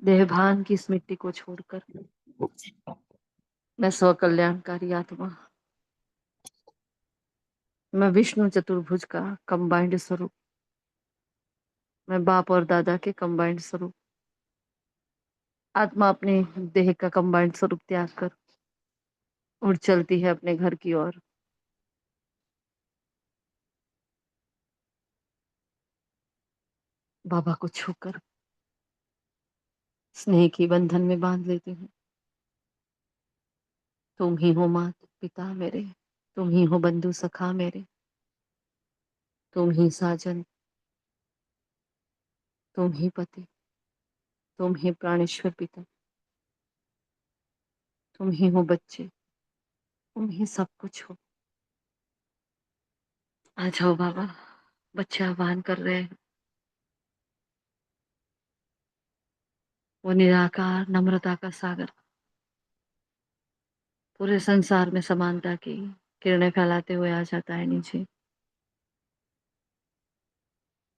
देहभान की इस मिट्टी को छोड़कर मैं स्व कल्याणकारी आत्मा, मैं विष्णु चतुर्भुज का कंबाइंड स्वरूप, मैं बाप और दादा के कंबाइंड स्वरूप, आत्मा अपने देह का कंबाइंड स्वरूप त्याग कर उड़ चलती है अपने घर की ओर। बाबा को छूकर स्नेह की बंधन में बांध लेती हूँ। तुम ही हो मात पिता मेरे, तुम ही हो बंधु सखा मेरे, तुम ही साजन, तुम ही पति, तुम ही प्राणेश्वर पिता, तुम ही हो बच्चे, तुम ही सब कुछ हो। आ जाओ बाबा, बच्चे आह्वान कर रहे हैं। वो निराकार नम्रता का सागर पूरे संसार में समानता की किरणें फैलाते हुए आ जाता है नीचे।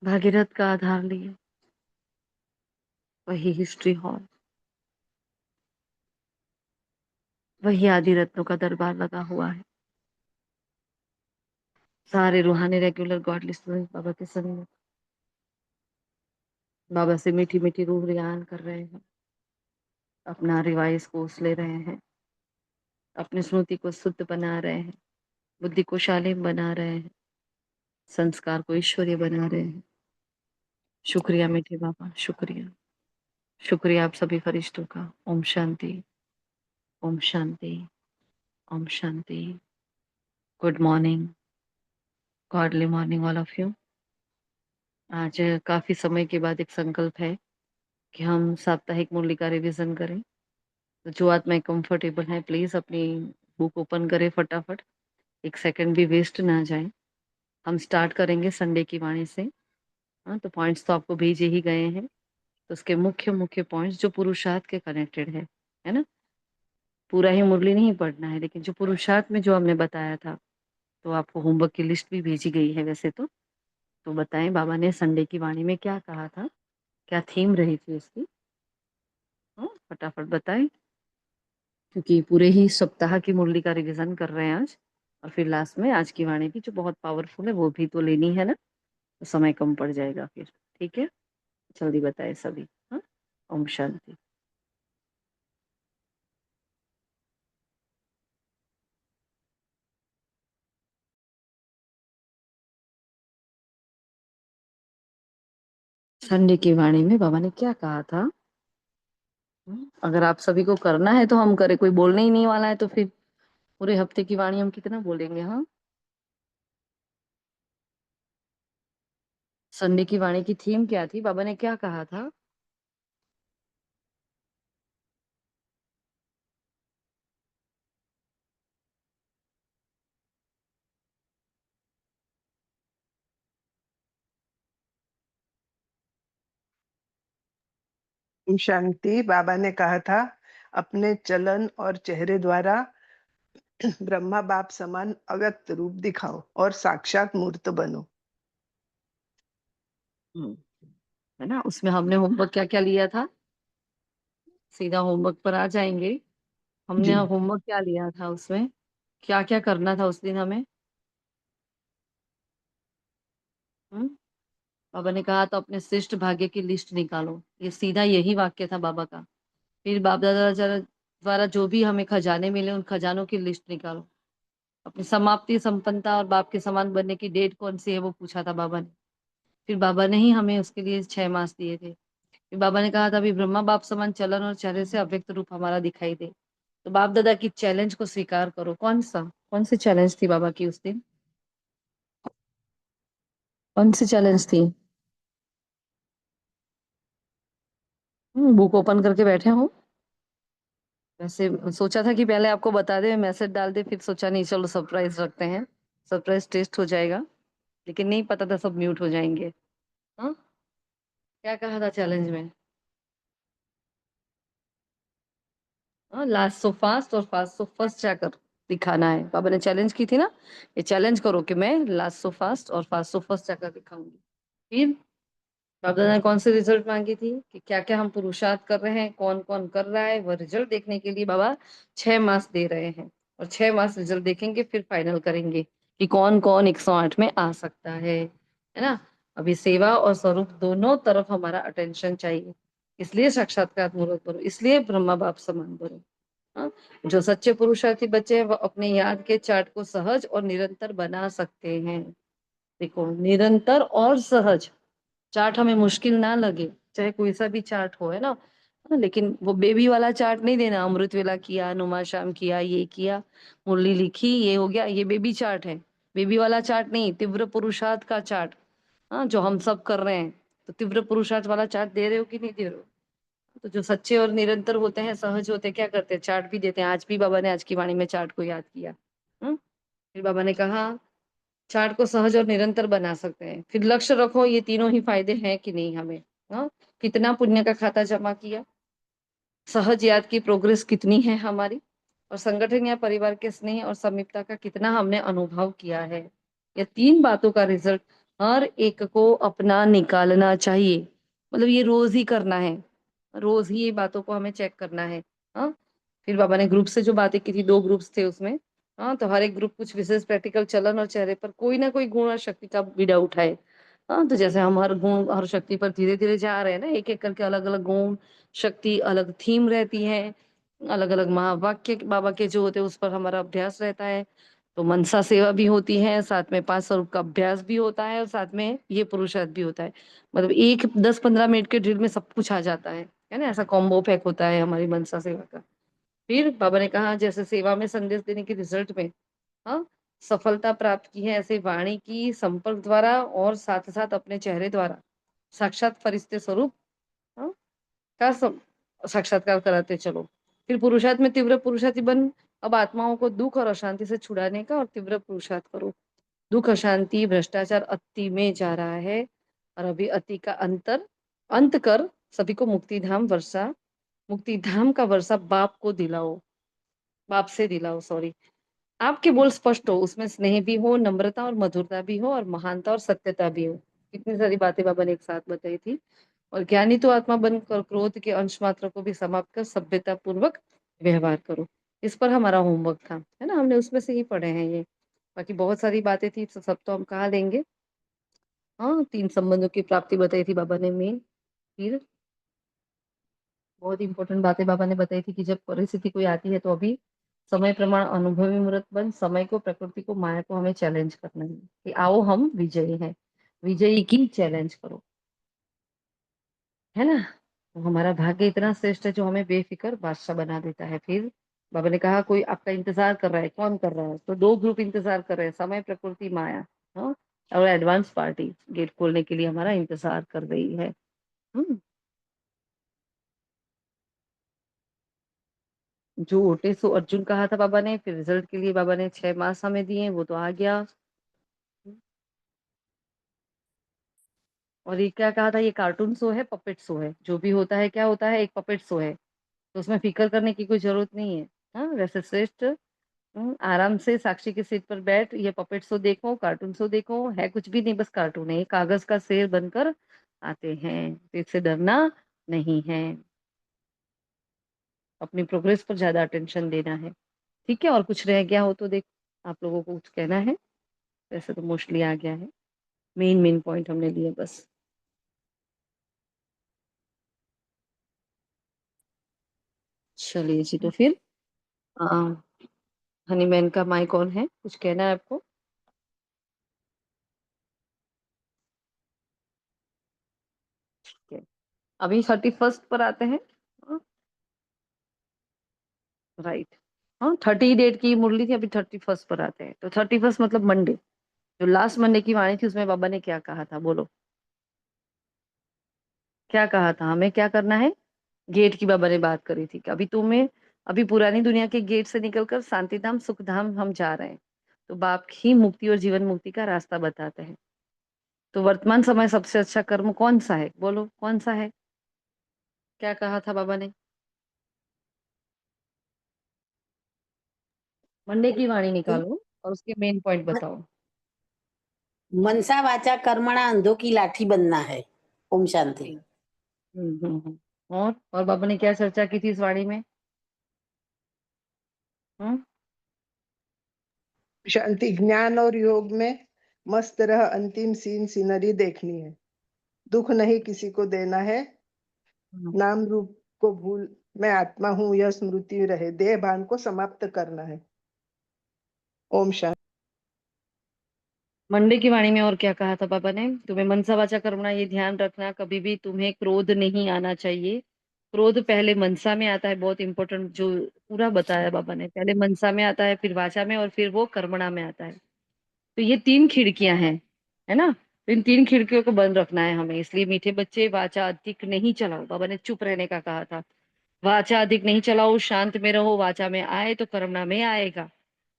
भागीरथ का आधार लिए वही हिस्ट्री हॉल, वही आदि रत्नों का दरबार लगा हुआ है। सारे रूहानी रेगुलर गॉडली स्टूडेंट बाबा के सन्मुख बाबा से मीठी मीठी रूह रियान कर रहे हैं, अपना रिवाइज कोर्स ले रहे हैं, अपनी स्मृति को शुद्ध बना रहे हैं, बुद्धि को शालीन बना रहे हैं, संस्कार को ईश्वरीय बना रहे हैं। शुक्रिया मीठे बाबा, शुक्रिया, शुक्रिया आप सभी फरिश्तों का। ओम शांति, ओम शांति, ओम शांति। Good morning, godly morning all of you. आज काफी समय के बाद एक संकल्प है कि हम साप्ताहिक मुरली का रिवीजन करें। तो जो आत्माएं कंफर्टेबल हैं प्लीज अपनी बुक ओपन करें फटाफट, एक सेकंड भी वेस्ट ना जाए। हम स्टार्ट करेंगे संडे की वाणी से। हाँ, तो पॉइंट्स तो आपको भेजे ही गए हैं, तो उसके मुख्य मुख्य पॉइंट्स जो पुरुषार्थ के कनेक्टेड है ना। पूरा ही मुरली नहीं पढ़ना है, लेकिन जो पुरुषार्थ में जो हमने बताया था, तो आपको होमवर्क की लिस्ट भी भेजी गई है वैसे तो बताएं बाबा ने संडे की वाणी में क्या कहा था, क्या थीम रही थी उसकी। हाँ, फटाफट बताएं, क्योंकि पूरे ही सप्ताह की मुरली का रिवीजन कर रहे हैं आज, और फिर लास्ट में आज की वाणी भी जो बहुत पावरफुल है वो भी तो लेनी है ना, तो समय कम पड़ जाएगा फिर। ठीक है, जल्दी बताए सभी। हाँ, ओम शांति। संडे की वाणी में बाबा ने क्या कहा था? अगर आप सभी को करना है तो हम करें, कोई बोलने ही नहीं वाला है तो फिर पूरे हफ्ते की वाणी हम कितना बोलेंगे। हाँ, संडे की वाणी की थीम क्या थी, बाबा ने क्या कहा था? शांति। बाबा ने कहा था, अपने चलन और चेहरे द्वारा ब्रह्मा बाप समान अव्यक्त रूप दिखाओ और साक्षात मूर्त बनो। हम्म, है ना। उसमें हमने होमवर्क क्या क्या लिया था, सीधा होमवर्क पर आ जाएंगे। हमने जी। होमवर्क क्या लिया था उसमें, क्या क्या करना था उस दिन हमें। हम्म, बाबा ने कहा तो अपने श्रेष्ठ भाग्य की लिस्ट निकालो, ये सीधा यही वाक्य था बाबा का। फिर बाप दादा द्वारा जो भी हमें खजाने मिले उन खजानों की लिस्ट निकालो। अपनी समाप्ति संपन्नता और बाप के समान बनने की डेट कौन सी है वो पूछा था बाबा ने। फिर बाबा ने ही हमें उसके लिए 6 मास दिए थे। फिर बाबा ने कहा था अभी ब्रह्मा बाप समान चलन और चेहरे से अव्यक्त रूप हमारा दिखाई दे, तो बाप दादा की चैलेंज को स्वीकार करो। कौन सी चैलेंज थी बाबा की उस दिन? कौन सी चैलेंज थी? बुक ओपन करके बैठे हो? वैसे सोचा था कि पहले आपको बता दे, मैसेज डाल दे, फिर सोचा नहीं चलो सरप्राइज रखते हैं, सरप्राइज टेस्ट हो जाएगा। लेकिन नहीं पता था सब म्यूट हो जाएंगे। हाँ, क्या कहा था चैलेंज में? हाँ, लास्ट सो फास्ट और फास्ट सो फर्स्ट जाकर दिखाना है। बाबा ने चैलेंज की थी ना, ये चैलेंज करो कि मैं लास्ट सो फास्ट और फास्ट सो फर्स्ट जाकर दिखाऊंगी। फिर बाप दादा ने कौन से रिजल्ट मांगी थी कि क्या क्या हम पुरुषार्थ कर रहे हैं, कौन कौन कर रहा है, वह रिजल्ट देखने के लिए बाबा 6 मास दे रहे हैं। और 6 मास रिजल्ट देखेंगे, फिर फाइनल करेंगे कि कौन कौन 108 में आ सकता है ना। अभी सेवा और स्वरूप दोनों तरफ हमारा अटेंशन चाहिए। इसलिए साक्षात्कार मूर्त बनो, इसलिए ब्रह्मा बाप समान बनो। हाँ? जो सच्चे पुरुषार्थी बच्चे हैं, वो अपने याद के चार्ट को सहज और निरंतर बना सकते हैं। देखो, निरंतर और सहज चार्ट हमें मुश्किल ना लगे, चाहे कोई सा भी चार्ट हो, है ना। हाँ, लेकिन वो बेबी वाला चार्ट नहीं देना, अमृत वेला किया, नुमा शाम किया, ये किया, मुरली लिखी, ये हो गया, ये बेबी चार्ट है। बेबी वाला चार्ट नहीं, तीव्र पुरुषार्थ का चार्ट। हाँ, जो हम सब कर रहे हैं। तो तीव्र पुरुषार्थ वाला चार्ट दे रहे हो कि नहीं दे रहे हो। तो जो सच्चे और निरंतर होते हैं, सहज होते हैं, क्या करते हैं, चार्ट भी देते हैं। आज भी बाबा ने आज की वाणी में चार्ट को याद किया। फिर बाबा ने कहा चार्ट को सहज और निरंतर बना सकते हैं। फिर लक्ष्य रखो, ये तीनों ही फायदे हैं कि नहीं हमें। हाँ, कितना पुण्य का खाता जमा किया, सहज याद की प्रोग्रेस कितनी है हमारी, और संगठन या परिवार के स्नेह और समीपता का कितना हमने अनुभव किया है। ये तीन बातों का रिजल्ट हर एक को अपना निकालना चाहिए। मतलब ये रोज ही करना है, रोज ही ये बातों को हमें चेक करना है। हाँ। फिर बाबा ने ग्रुप से जो बातें की थी, 2 ग्रुप्स थे उसमें। हाँ, तो हर एक ग्रुप कुछ विशेष प्रैक्टिकल चलन और चेहरे पर कोई ना कोई गुण और शक्ति का बीड़ा उठाए। हाँ, तो जैसे हम हर गुण हर शक्ति पर धीरे धीरे जा रहे हैं ना, एक एक करके अलग अलग गुण शक्ति, अलग थीम रहती है, अलग अलग महावाक्य बाबा के जो होते हैं उस पर हमारा अभ्यास रहता है। तो मनसा सेवा भी होती है, साथ में 5 स्वरूप का अभ्यास भी होता है, और साथ में ये पुरुषार्थ भी होता है। मतलब एक 10-15 मिनट के ड्रिल में सब कुछ आ जाता है ना। ऐसा कॉम्बो पैक होता है हमारी मनसा सेवा का। फिर बाबा ने कहा जैसे सेवा में संदेश देने के रिजल्ट में, हाँ, सफलता प्राप्त की है, ऐसे वाणी की संपर्क द्वारा और साथ साथ अपने चेहरे द्वारा साक्षात फरिश्ते स्वरूप, हाँ, का साक्षात्कार कराते चलो। फिर पुरुषार्थ में तीव्र पुरुषार्थी बन, अब आत्माओं को दुख और अशांति से छुड़ाने का और तीव्र पुरुषार्थ करो। दुख अशांति भ्रष्टाचार अति में जा रहा है, और अभी अति का अंत कर सभी को मुक्ति धाम का वर्षा बाप को दिलाओ, बाप से दिलाओ, सॉरी। आपके बोल स्पष्ट हो, उसमें स्नेह भी हो, नम्रता और मधुरता भी हो, और महानता और सत्यता भी हो। कितनी सारी बातें बाबा ने एक साथ बताई थी। और ज्ञानी तो आत्मा बनकर क्रोध के अंश मात्र को भी समाप्त कर सभ्यता पूर्वक व्यवहार करो। इस पर हमारा होमवर्क था, है ना, हमने उसमें से ही पढ़े हैं ये। बाकी बहुत सारी बातें थी, तो सब तो हम कहाँ लेंगे। हाँ, 3 संबंधों की प्राप्ति बताई थी बाबा ने मेन। फिर बहुत इंपॉर्टेंट बातें बाबा ने बताई थी कि जब परिस्थिति कोई आती है तो अभी समय प्रमाण अनुभवी मूर्त बन, समय को, प्रकृति को, माया को हमें चैलेंज करना है कि आओ हम विजयी हैं, विजयी की चैलेंज करो, है ना। तो हमारा भाग्य इतना श्रेष्ठ है जो हमें बेफिक्र बादशाह बना देता है। फिर बाबा ने कहा कोई आपका इंतजार कर रहा है, कौन कर रहा है, तो 2 ग्रुप इंतजार कर रहे हैं, समय, प्रकृति, माया। हाँ, और एडवांस पार्टी गेट खोलने के लिए हमारा इंतजार कर रही है। हम्म। जो ओटे सो अर्जुन कहा था बाबा ने, फिर रिजल्ट के लिए बाबा ने 6 मास हमें दिए, वो तो आ गया। और ये क्या कहा था, ये कार्टून शो है, पपेट शो है, जो भी होता है क्या होता है, एक पपेट शो है। तो उसमें फिक्र करने की कोई जरूरत नहीं है। हाँ, वैसे श्रेष्ठ, आराम से साक्षी की सीट पर बैठ ये पपेट शो देखो, कार्टून शो देखो, है कुछ भी नहीं, बस कार्टून है, ये कागज का शेर बनकर आते हैं, तो इससे डरना नहीं है। अपनी प्रोग्रेस पर ज्यादा अटेंशन देना है। ठीक है, और कुछ रह गया हो तो देख, आप लोगों को कुछ कहना है। वैसे तो मोस्टली आ गया है, मेन मेन पॉइंट हमने लिए बस। चलिए जी, तो फिर हनीमैन का माइक ऑन है, कुछ कहना है आपको। ठीक है, अभी 31st पर आते हैं। राइट। हाँ, 30 डेट की मुरली थी, अभी 31st पर आते हैं। तो 31st मतलब मंडे, जो लास्ट मंडे की वाणी थी, उसमें बाबा ने क्या कहा था, बोलो। क्या कहा था, हमें क्या करना है। गेट की बाबा ने बात करी थी कि अभी तुम्हें, अभी पुरानी दुनिया के गेट से निकलकर शांति धाम सुख धाम हम जा रहे हैं। तो बाप ही मुक्ति और जीवन मुक्ति का रास्ता बताते हैं। तो वर्तमान समय सबसे अच्छा कर्म कौन सा है, बोलो कौन सा है। क्या कहा था बाबा ने। मंडे की वाणी निकालो और उसके मेन पॉइंट बताओ। मनसा वाचा कर्मणा अंधों की लाठी बनना है। ओम शांति। और बाबा ने क्या चर्चा की थी इस वाणी में? हम्म। शांति, ज्ञान और योग में मस्त रह, अंतिम सीन सीनरी देखनी है। दुख नहीं किसी को देना है, हम्म। नाम रूप को भूल, मैं आत्मा हूँ यह स्मृति रहे, देह भान को समाप्त करना है। ओम शांति। मंडे की वाणी में और क्या कहा था बाबा ने? तुम्हें मनसा वाचा कर्मणा, ये ध्यान रखना कभी भी तुम्हें क्रोध नहीं आना चाहिए। क्रोध पहले मनसा में आता है, बहुत इंपॉर्टेंट, जो पूरा बताया बाबा ने। पहले मनसा में आता है, फिर वाचा में, और फिर वो कर्मणा में आता है। तो ये तीन खिड़कियां हैं, है ना? तो इन तीन खिड़कियों को बंद रखना है हमें। इसलिए मीठे बच्चे, वाचा अधिक नहीं चलाओ। बाबा ने चुप रहने का कहा था। वाचा अधिक नहीं चलाओ, शांत में रहो। वाचा में आए तो कर्मणा में आएगा।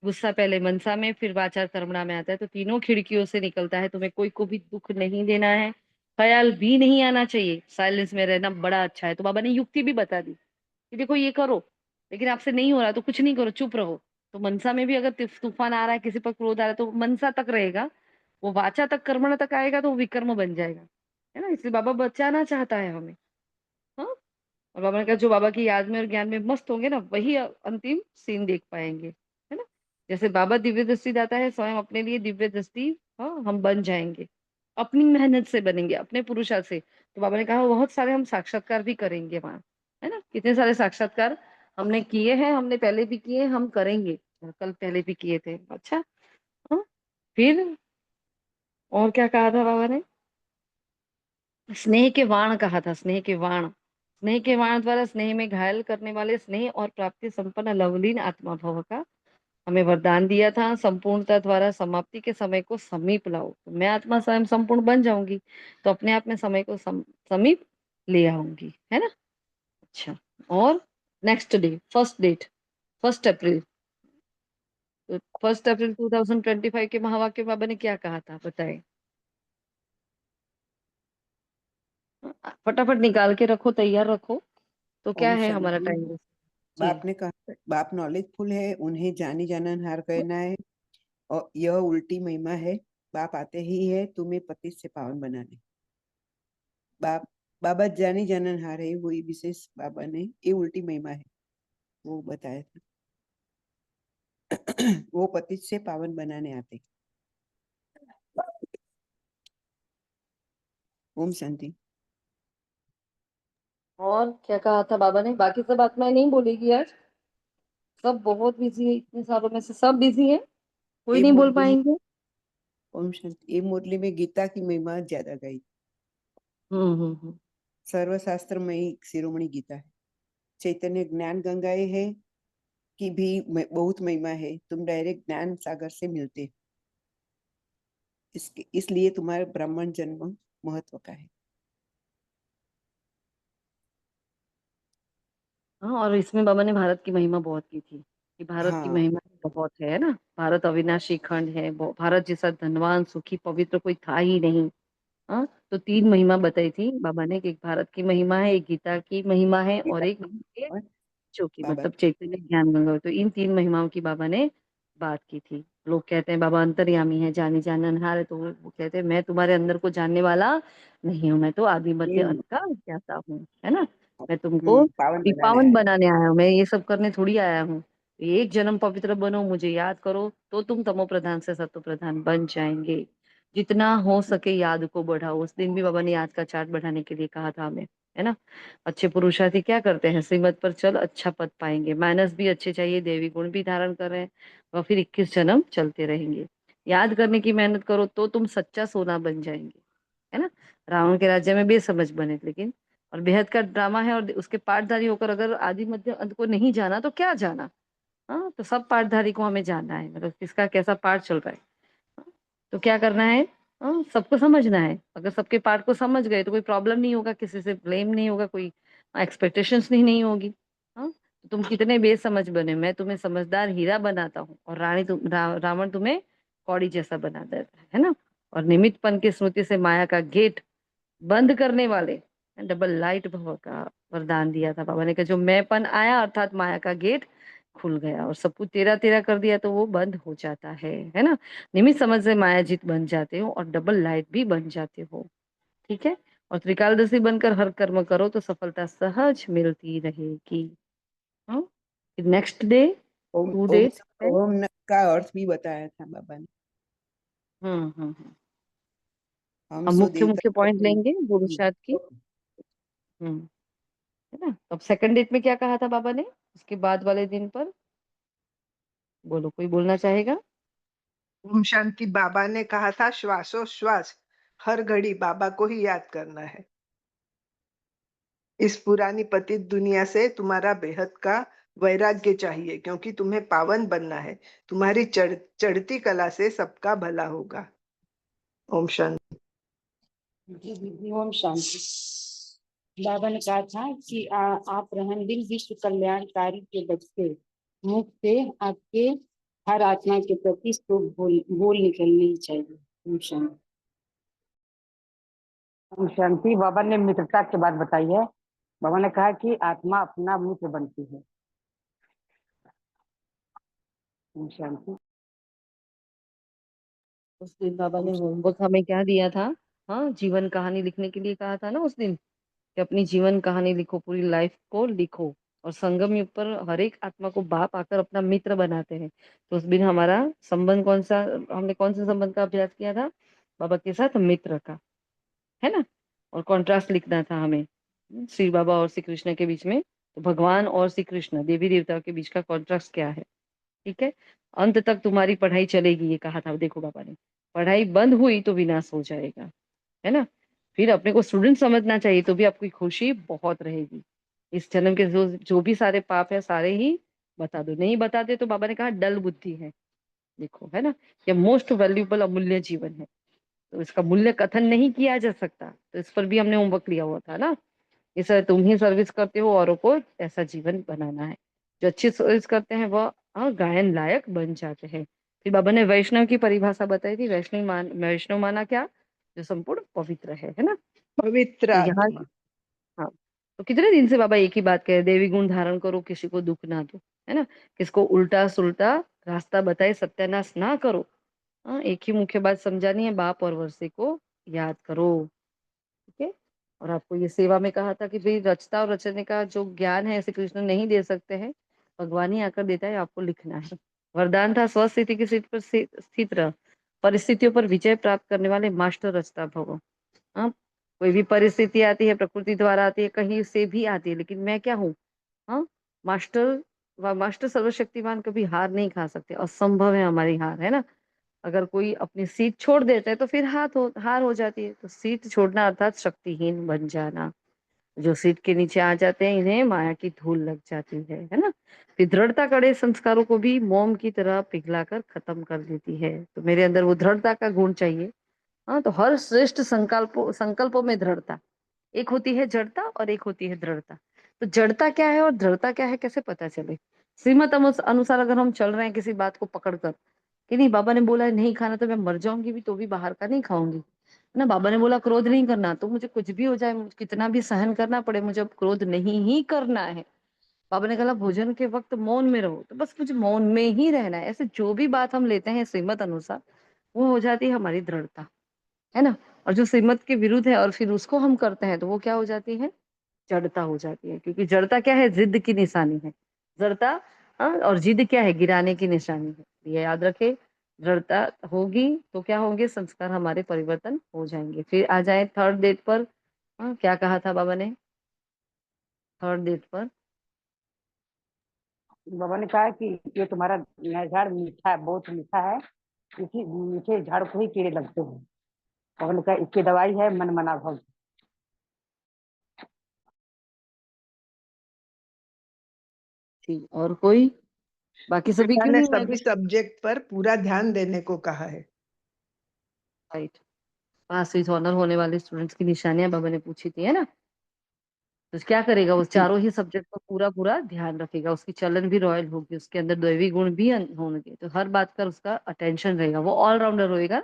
गुस्सा पहले मनसा में, फिर वाचा कर्मणा में आता है। तो तीनों खिड़कियों से निकलता है। तुम्हें कोई को भी दुख नहीं देना है, ख्याल भी नहीं आना चाहिए। साइलेंस में रहना बड़ा अच्छा है। तो बाबा ने युक्ति भी बता दी कि देखो ये करो, लेकिन आपसे नहीं हो रहा तो कुछ नहीं करो, चुप रहो। तो मनसा में भी अगर तूफान आ रहा है, किसी पर क्रोध आ रहा है, तो मनसा तक रहेगा। वो वाचा तक, कर्मणा तक आएगा तो वो विकर्म बन जाएगा, है ना? इसलिए बाबा बचाना चाहता है हमें। हाँ। और बाबा ने कहा जो बाबा की याद में और ज्ञान में मस्त होंगे ना, वही अंतिम सीन देख पाएंगे, है ना? जैसे बाबा दिव्य दृष्टि दाता है, स्वयं अपने लिए दिव्य दृष्टि, हाँ, हम बन जाएंगे। अपनी मेहनत से बनेंगे, अपने पुरुषार्थ से। तो बाबा ने कहा बहुत सारे हम साक्षात्कार भी करेंगे वहां, है ना? कितने सारे साक्षात्कार हमने किए हैं, हमने पहले भी किए, हम करेंगे। कल पहले भी किए थे। अच्छा। हाँ। फिर और क्या कहा था बाबा ने? स्नेह के वाण कहा था। स्नेह के वाण, स्नेह के वाण द्वारा स्नेह में घायल करने वाले स्नेह और प्राप्ति संपन्न लवलीन आत्मा भव का हमें वरदान दिया था। संपूर्णता द्वारा समाप्ति के समय को समीप लाओ। तो मैं आत्मा स्वयं संपूर्ण बन जाऊंगी, तो अपने आप में समय को समीप ले आऊंगी, है ना? अच्छा। और नेक्स्ट डे, फर्स्ट डेट, 1 अप्रैल। तो 1 अप्रैल 2025 के महावाक्य बाबा ने क्या कहा था, बताए? फटाफट निकाल के रखो, तैयार रखो। तो क्या ओम है हमारा शांति। टाइम? जी। बाप ने कहा, बाप नॉलेजफुल है, उन्हें जानी जाननहार कहना है, और यह उल्टी महिमा है। बाप आते ही है तुम्हें पतित से पावन बनाने। बाप, बाबा जानी जाननहार है, वही विशेष बाबा ने, ये उल्टी महिमा है वो बताया था। वो पतित से पावन बनाने आते। ओम शांति। और क्या कहा था बाबा ने? बाकी सब आत्माएं नहीं बोलेगी आज, सब बहुत बिजी है। इतने सालों में से सब बिजी है, कोई ये नहीं बोल मुरली में, पाएंगे। ओम शांति, ये मुरली में गीता की महिमा ज्यादा गई। हम्म। सर्वशास्त्रमयी शिरोमणि गीता है। चैतन्य ज्ञान गंगाएं है की भी बहुत महिमा है। तुम डायरेक्ट ज्ञान सागर से मिलते हो, इसके इसलिए तुम्हारा ब्राह्मण जन्म महत्व का है। हाँ, और इसमें बाबा ने भारत की महिमा बहुत की थी कि भारत की हाँ, महिमा बहुत है ना। भारत अविनाशी खंड है। भारत जैसा धनवान, सुखी, पवित्र कोई था ही नहीं। हाँ। तो तीन महिमा बताई थी बाबा ने कि एक भारत की महिमा है, एक गीता की महिमा है, और गीता एक की और जो कि बाबा मतलब चैतन्य ज्ञान गंगा। तो इन तीन महिमाओं की बाबा ने बात की थी। लोग कहते हैं बाबा अंतर्यामी है, जानी जाननहार है। तो वो कहते हैं मैं तुम्हारे अंदर को जानने वाला नहीं हूँ, मैं तो आदि मध्य ये अंत का ज्ञाता हूँ, है ना? मैं तुमको पावन बनाने पावन आए। बनाने आया हूँ, मैं ये सब करने थोड़ी आया हूँ। एक जन्म पवित्र बनो, मुझे याद करो, तो तुम तमो प्रधान से सत्व प्रधान बन जाएंगे। जितना हो सके याद को बढ़ाओ। उस दिन भी बाबा ने याद का चार्ट बढ़ाने के लिए कहा था हमें, है ना? अच्छे पुरुषार्थी क्या करते हैं? श्रीमत पर चल, अच्छा पद पाएंगे। माइनस भी अच्छे चाहिए, देवी गुण भी धारण कर रहे हैं, और फिर 21 जन्म चलते रहेंगे। याद करने की मेहनत करो तो तुम सच्चा सोना बन जाएंगे, है ना? रावण के राज्य में बेसमझ बने, लेकिन और बेहद का ड्रामा है, और उसके पार्टधारी होकर अगर आदि मध्य अंत को नहीं जाना तो क्या जाना? हाँ, तो सब पार्टधारी को हमें जानना है, मतलब किसका कैसा पार्ट चल रहा है। तो क्या करना है? हाँ, सबको समझना है। अगर सबके पार्ट को समझ गए तो कोई प्रॉब्लम नहीं होगा, किसी से ब्लेम नहीं होगा, कोई एक्सपेक्टेशंस नहीं होगी। हाँ। तो तुम कितने बेसमझ बने, मैं तुम्हें समझदार हीरा बनाता हूँ, और रावण तुम्हें कौड़ी जैसा बना देता है ना? और निमित्तपन की स्मृति से माया का गेट बंद करने वाले डबल लाइट भव का वरदान दिया था बाबा ने। कहा जो मैंपन आया अर्थात माया का गेट खुल गया, और सब कुछ तेरा तेरा कर दिया तो वो बंद हो जाता है ना? निमित समझ से माया जीत बन जाते हो, और डबल लाइट भी बन जाते हो। ठीक है। और त्रिकालदर्शी बनकर हर कर्म करो तो सफलता सहज मिलती रहेगी। हाँ, नेक्स्ट डे ओम 2 ओम डेट्स है। ओम का अर्थ भी बताया था बाबा ने। हम हम सो मुख्य देवता मुख्य पॉइंट लेंगे पुरुषार्थ की। ओके। हम्म है ना। अब सेकंड डेट में क्या कहा था बाबा ने उसके बाद वाले दिन पर? बोलो, कोई बोलना चाहेगा? ओम शांति। बाबा ने कहा था श्वासोश्वास हर घड़ी बाबा को ही याद करना है। इस पुरानी पतित दुनिया से तुम्हारा बेहद का वैराग्य चाहिए, क्योंकि तुम्हें पावन बनना है। तुम्हारी चढ़ती कला से सबका भला होगा। ओम शांति। जी दीदी, ओम शांति। बाबा ने कहा था कि आप रहनदिल विश्व कल्याणकारी के बच्चे, मुख से आपके हर आत्मा के प्रति शुभ बोल निकलनी चाहिए। ओम शांति। ओम शांति। बाबा ने मित्रता की बात बताई है। बाबा ने कहा कि आत्मा अपना मित्र बनती है। ओम शांति। उस दिन बाबा ओम ने शांति। होमवर्क हमें क्या दिया था? हाँ, जीवन कहानी लिखने के लिए कहा था ना उस दिन, कि अपनी जीवन कहानी लिखो, पूरी लाइफ को लिखो। और संगम युग पर हर एक आत्मा को बाप आकर अपना मित्र बनाते हैं। तो उस दिन हमारा संबंध कौन सा, हमने कौन से संबंध का अभ्यास किया था? बाबा के साथ मित्र का, है ना। और कॉन्ट्रास्ट लिखना था हमें श्री बाबा और श्री कृष्ण के बीच में। तो भगवान और श्री कृष्ण देवी देवताओं के बीच का कॉन्ट्रास्ट क्या है? ठीक है। अंत तक तुम्हारी पढ़ाई चलेगी, ये कहा था देखो बाबा ने। पढ़ाई बंद हुई तो विनाश हो जाएगा, है ना। फिर अपने को स्टूडेंट समझना चाहिए तो भी आपकी खुशी बहुत रहेगी। इस जन्म के जो भी सारे पाप है सारे ही बता दो। नहीं बताते तो बाबा ने कहा डल बुद्धि है। देखो, है ना। ये मोस्ट वैल्यूएबल अमूल्य जीवन है, तो इसका मूल्य कथन नहीं किया जा सकता। तो इस पर भी हमने होमवर्क लिया हुआ था ना। इस तुम ही सर्विस करते हो, औरों को ऐसा जीवन बनाना है। जो अच्छी सर्विस करते हैं वह गायन लायक बन जाते हैं। फिर बाबा ने वैष्णव की परिभाषा बताई थी। वैष्णव माना क्या? जो संपूर्ण पवित्र है ना। पवित्र तो यहाँ, आत्मा। हाँ, तो कितने दिन से बाबा एक ही बात कहे, देवी गुण धारण करो, किसी को दुख ना दो, है ना। किसको उल्टा सुल्टा रास्ता बताए सत्यानाश ना करो। हाँ, एक ही मुख्य बात समझानी है, बाप और वर्षे को याद करो। ठीक है। और आपको ये सेवा में कहा था कि भाई रचता और रचने का जो ज्ञान है श्री कृष्ण नहीं दे सकते हैं, भगवान ही आकर देता है, आपको लिखना है। वरदान था स्वस्थिति की सीट पर स्थित रह, परिस्थितियों पर विजय प्राप्त करने वाले मास्टर रचता भव। हाँ, कोई भी परिस्थिति आती है, प्रकृति द्वारा आती है, कहीं से भी आती है, लेकिन मैं क्या हूँ? हाँ, मास्टर। मास्टर सर्वशक्तिमान कभी हार नहीं खा सकते, असंभव है हमारी हार, है ना। अगर कोई अपनी सीट छोड़ देता है तो फिर हार हो जाती है। तो सीट छोड़ना अर्थात शक्तिहीन बन जाना। जो सीट के नीचे आ जाते हैं इन्हें माया की धूल लग जाती है ना। फिर दृढ़ता कड़े संस्कारों को भी मोम की तरह पिघलाकर खत्म कर देती है। तो मेरे अंदर वो दृढ़ता का गुण चाहिए। हाँ, तो हर श्रेष्ठ संकल्पों में दृढ़ता। एक होती है जड़ता और एक होती है दृढ़ता। तो जड़ता क्या है और दृढ़ता क्या है, कैसे पता चले? श्रीमत अनुसार अगर हम चल रहे हैं किसी बात को पकड़कर, कि नहीं बाबा ने बोला है नहीं खाना तो मैं मर जाऊंगी भी तो भी बाहर का नहीं खाऊंगी, है ना। बाबा ने बोला क्रोध नहीं करना, तो मुझे कुछ भी हो जाए, मुझे कितना भी सहन करना पड़े, मुझे अब क्रोध नहीं ही करना है। बाबा ने कहा भोजन के वक्त मौन में रहो, तो बस मुझे मौन में ही रहना है। ऐसे जो भी बात हम लेते हैं श्रीमत अनुसार, वो हो जाती है हमारी दृढ़ता, है ना। और जो श्रीमत के विरुद्ध है और फिर उसको हम करते हैं तो वो क्या हो जाती है? जड़ता हो जाती है। क्योंकि जड़ता क्या है? जिद की निशानी है जड़ता। और जिद क्या है? गिराने की निशानी है। ये याद रखे, जड़ता होगी तो क्या होंगे? संस्कार हमारे परिवर्तन हो जाएंगे। फिर आ जाए थर्ड डेट पर। क्या कहा था बाबा ने थर्ड डेट पर? बाबा ने कहा कि ये तुम्हारा झाड़ मीठा है, बहुत मीठा है, इसी मीठे झाड़ को ही कीड़े लगते हैं। बाबा ने कहा इसकी दवाई है मन मना भव। ठीक, और कोई? बाकी सभी पिता क्यों ने नहीं सभी माइग्रेट? सब्जेक्ट पर पूरा ध्यान देने को कहा है। राइट। पास विथ ऑनर होने वाले स्टूडेंट्स की निशानियां बाबा ने पूछी थी, है ना। तो क्या करेगा? वो जी चारों ही सब्जेक्ट पर पूरा पूरा ध्यान रखेगा, उसकी चलन भी रॉयल होगी, उसके अंदर दैवी गुण भी होंगे, तो हर बात का उसका अटेंशन रहेगा, वो ऑलराउंडर होएगा।